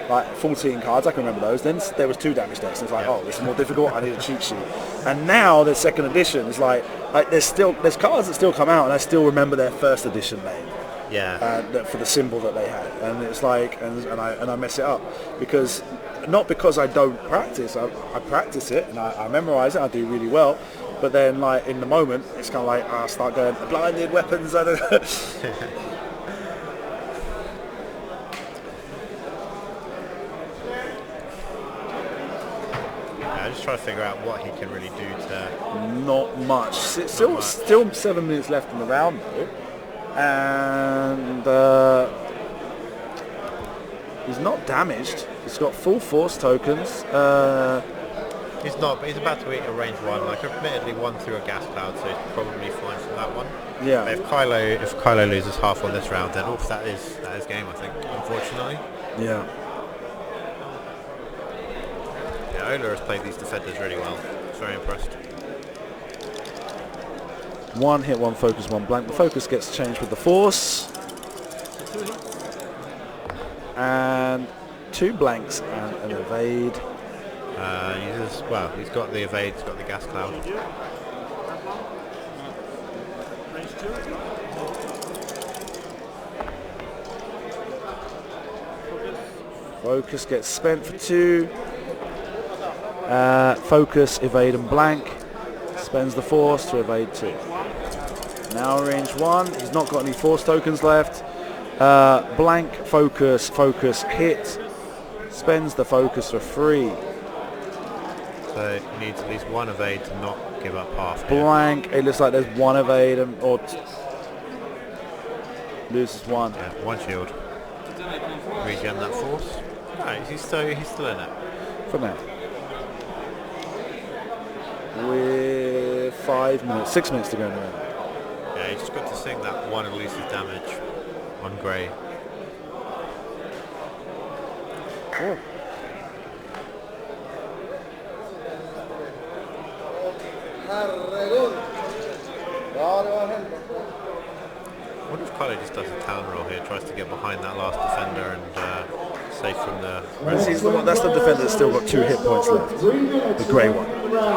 Like 14 cards, I can remember those. Then there was 2 damage decks, and it's like, oh, this is more difficult, I need a cheat sheet. And now the second edition is like there's cards that still come out, and I still remember their first edition name. Yeah. For the symbol that they had, and it's like, and I mess it up because not because I don't practice. I practice it and I memorize it. I do really well, but then like in the moment, it's kind of like I start going blinded weapons. I don't know. I just try to figure out what he can really do to. Not much. Still 7 minutes left in the round though. And he's not damaged. He's got full force tokens. He's not, but he's about to eat a range 1. Like, admittedly, 1 through a gas cloud, so he's probably fine from that one. Yeah. But if Kylo loses half on this round, then that is game, I think. Unfortunately. Yeah. Yeah, Ola has played these defenders really well. Very impressed. 1 hit, 1 focus, 1 blank. The focus gets changed with the force. And 2 blanks and an evade. He's got the evade, he's got the gas cloud. Focus gets spent for 2. Focus, evade and blank. Spends the force to evade 2. Now range 1. He's not got any force tokens left. Blank, focus, hit. Spends the focus for 3. So he needs at least 1 evade to not give up half here. Blank. It looks like there's 1 evade loses 1. Yeah, 1 shield. Regen that force. Right, he's still in it. For now. With 6 minutes to go in the round. Yeah, he's just got to sing that 1 elusive damage on Grey. Oh. I wonder if Kylo just does a talon roll here, tries to get behind that last defender and save from the... That's the defender that's still got 2 hit points left. The grey one.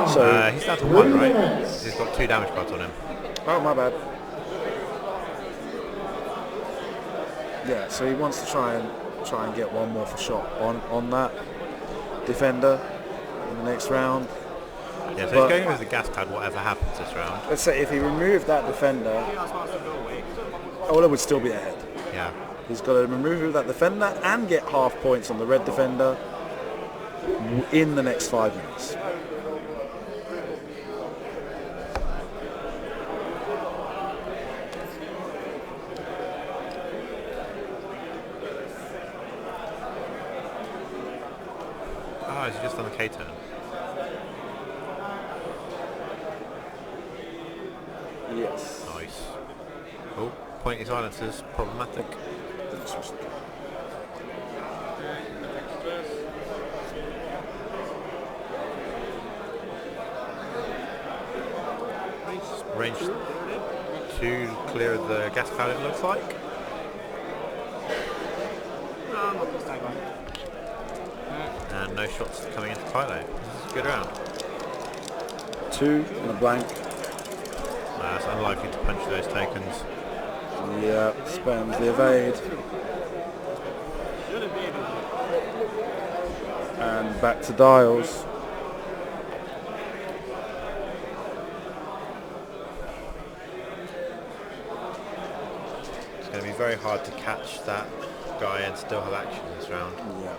So he's down to 1, right? He's got 2 damage cards on him. Oh, my bad. Yeah, so he wants to try and get 1 more for shot on that defender in the next round. Yeah, so he's going with the gas cloud whatever happens this round. Let's say if he removed that defender, Ola would still be ahead. Yeah. He's got to remove that defender and get half points on the red defender in the next 5 minutes. Oh, he's just on the K turn. Yes. Nice. Oh, pointy silencers, problematic. Range 2 clear of the gas cloud, it looks like. And no shots coming into Kylo. This is a good round. 2 and a blank. It's unlikely to punch those tokens. Yeah, spends the evade. And back to dials. It's going to be very hard to catch that guy and still have action this round. Yeah.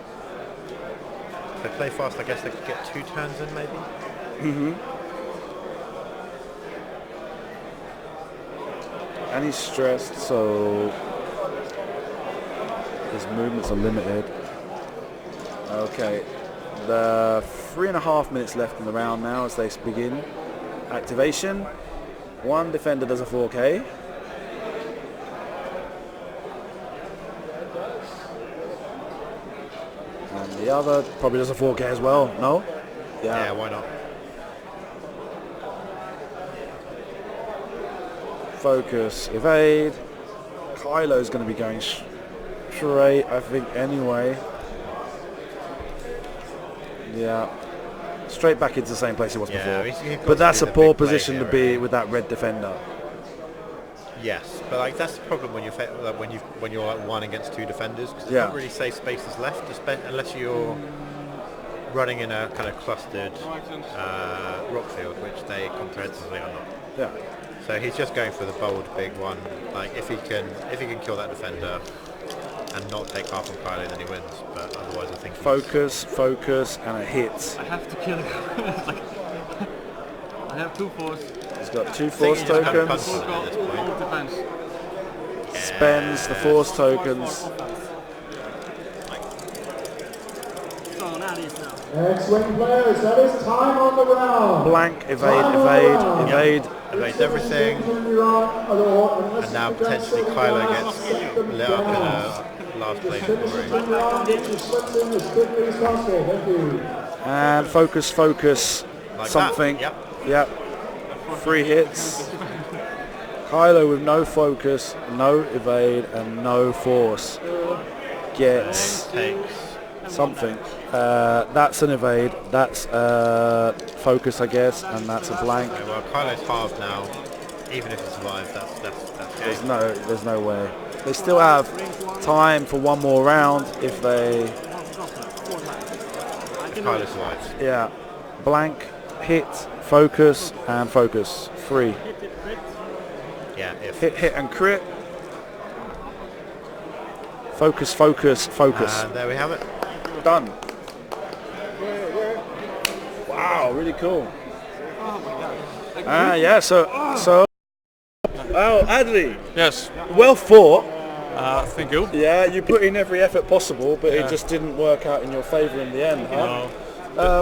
If they play fast, I guess they could get 2 turns in maybe. Mm-hmm. And he's stressed, so his movements are limited. Okay, the 3.5 minutes left in the round now as they begin. Activation. 1 defender does a 4K. And the other probably does a 4K as well. No? Yeah, why not? Focus, evade. Kylo's going to be going straight, I think, anyway. Yeah. Straight back into the same place he was before. But that's a poor position to be with that red defender. Yes, but like that's the problem when you're like 1 against 2 defenders, because you Yeah. can't really say spaces left unless you're running in a kind of clustered rock field, which they comprehensively are not. Yeah. So he's just going for the bold big one. Like if he can kill that defender and not take half on Kylo, then he wins. But otherwise, I think Focus, and it hits. I have to kill him. It's like I have 2 force. He's got 2 force tokens. Full defense. Spends the force tokens. X-Wing players, that is time on the round. Blank, evade. Evades everything, and now potentially Kylo gets lit up in a last place scoring. And focus. Like Something. That. Yep. 3 hits. Kylo with no focus, no evade, and no force gets Takes. something. That's an evade. That's focus, I guess, and that's a blank. Okay, well, Kylo's halved now. Even if he survives, that's game. There's no way. They still have time for one more round if they. If Kylo survives. Yeah. Blank, hit, focus, and focus. 3. Yeah, if. Hit and crit. Focus. And there we have it. Done. Wow, really cool. Yeah, so. Oh, Adri. Yes. Well fought. Thank you. Yeah, you put in every effort possible, but it just didn't work out in your favour in the end, huh?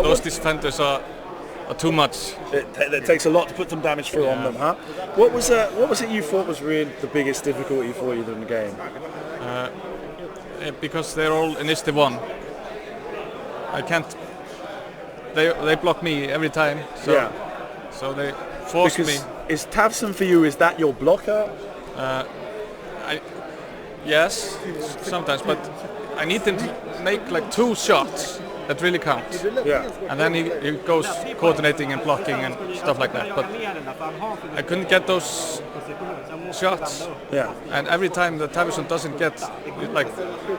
Those defenders are too much. It takes a lot to put some damage through on them, huh? What was it you thought was really the biggest difficulty for you in the game? Because they're all initiative 1. I can't. They block me every time. So they force me. Is Tavson for you? Is that your blocker? Yes, sometimes, but I need him to make like 2 shots that really count. Yeah. And then he goes coordinating and blocking and stuff like that. But I couldn't get those shots. Yeah. And every time that Tavison doesn't get like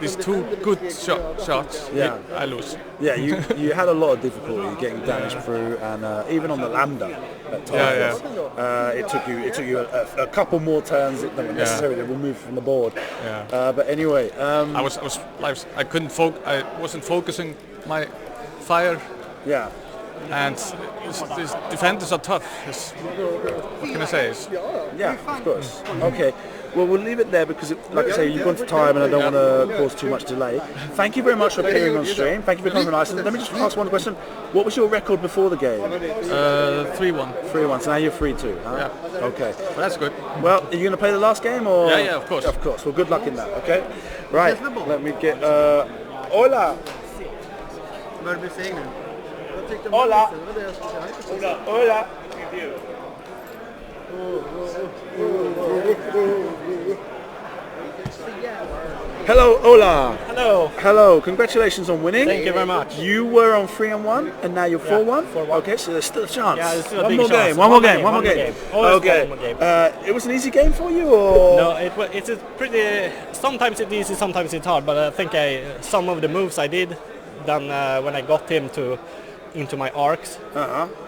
these 2 good shots, Yeah. I lose. Yeah, you had a lot of difficulty getting damage through, and even on the lambda at times, it took you a couple more turns than were necessary to remove from the board. Yeah. But anyway, I couldn't I wasn't focusing my fire. Yeah. And these defenders are tough. What can I say? Yeah, of course. Okay. Well, we'll leave it there because, like I say, you've gone to time and I don't want to cause too much delay. Thank you very much for appearing on stream. Thank you for coming from Iceland. Let me just ask one question. What was your record before the game? 3-1. 3-1. So now you're 3-2, huh? Yeah. Okay. Well, that's good. Well, are you going to play the last game or? Yeah, of course. Of course. Well, good luck in that. Okay. Right. Let me get. Hola. Hola. Hola. Hello, hola. Hello. Hello. Congratulations on winning. Thank you very much. You were on 3-1, and now you're 4-1. 4-1. Okay, so there's still a chance. Yeah, there's still a one big more chance. game. One more game. Always Okay. one more game. It was an easy game for you, or? No, it's a pretty. Sometimes it's easy, sometimes it's hard. But I think some of the moves I did, then when I got him into my arcs,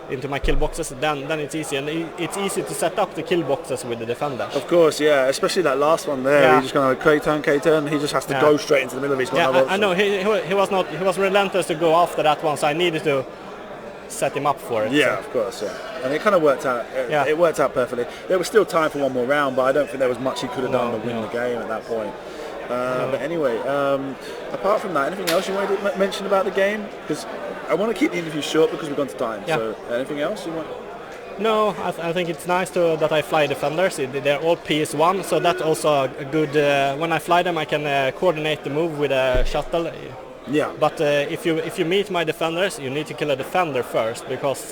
into my kill boxes, then it's easy, and it's easy to set up the kill boxes with the defender. Of course, yeah. Especially that last one there. Yeah. He just kind of K-turn. He just has to go straight into the middle of his. Yeah, I know. He was relentless to go after that one, so I needed to set him up for it. Yeah, so. of course, yeah. And it kind of worked out. It worked out perfectly. There was still time for one more round, but I don't think there was much he could have done to win the game at that point. But anyway, apart from that, anything else you wanted to mention about the game? Because I want to keep the interview short because we've gone to time. Yeah. So anything else you want? No, I think it's nice that I fly defenders. They're all PS1, so that's also a good. When I fly them, I can coordinate the move with a shuttle Yeah. But if you meet my defenders, you need to kill a defender first, because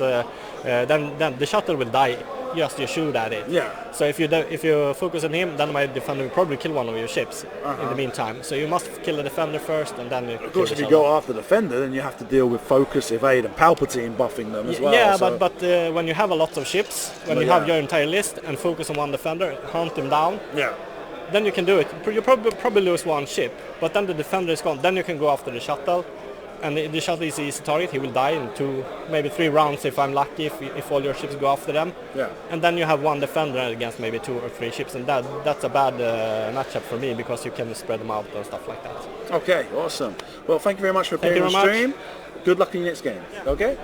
then the shuttle will die just you shoot at it. Yeah. So if you focus on him, then my defender will probably kill one of your ships in the meantime. So you must kill the defender first, and then you Of course, if you go after the defender, then you have to deal with focus, evade, and Palpatine buffing them as well. Yeah, so. but when you have a lot of ships, when you have your entire list and focus on one defender, hunt him down, then you can do it. You probably lose one ship, but then the defender is gone. Then you can go after the shuttle, and the shuttle is easy target. He will die in 2, maybe 3 rounds if I'm lucky, if all your ships go after them. Yeah. And then you have one defender against maybe 2 or 3 ships, and that's a bad matchup for me, because you can spread them out and stuff like that. Okay, awesome. Well, thank you very much for appearing on stream. Good luck in your next game. Okay.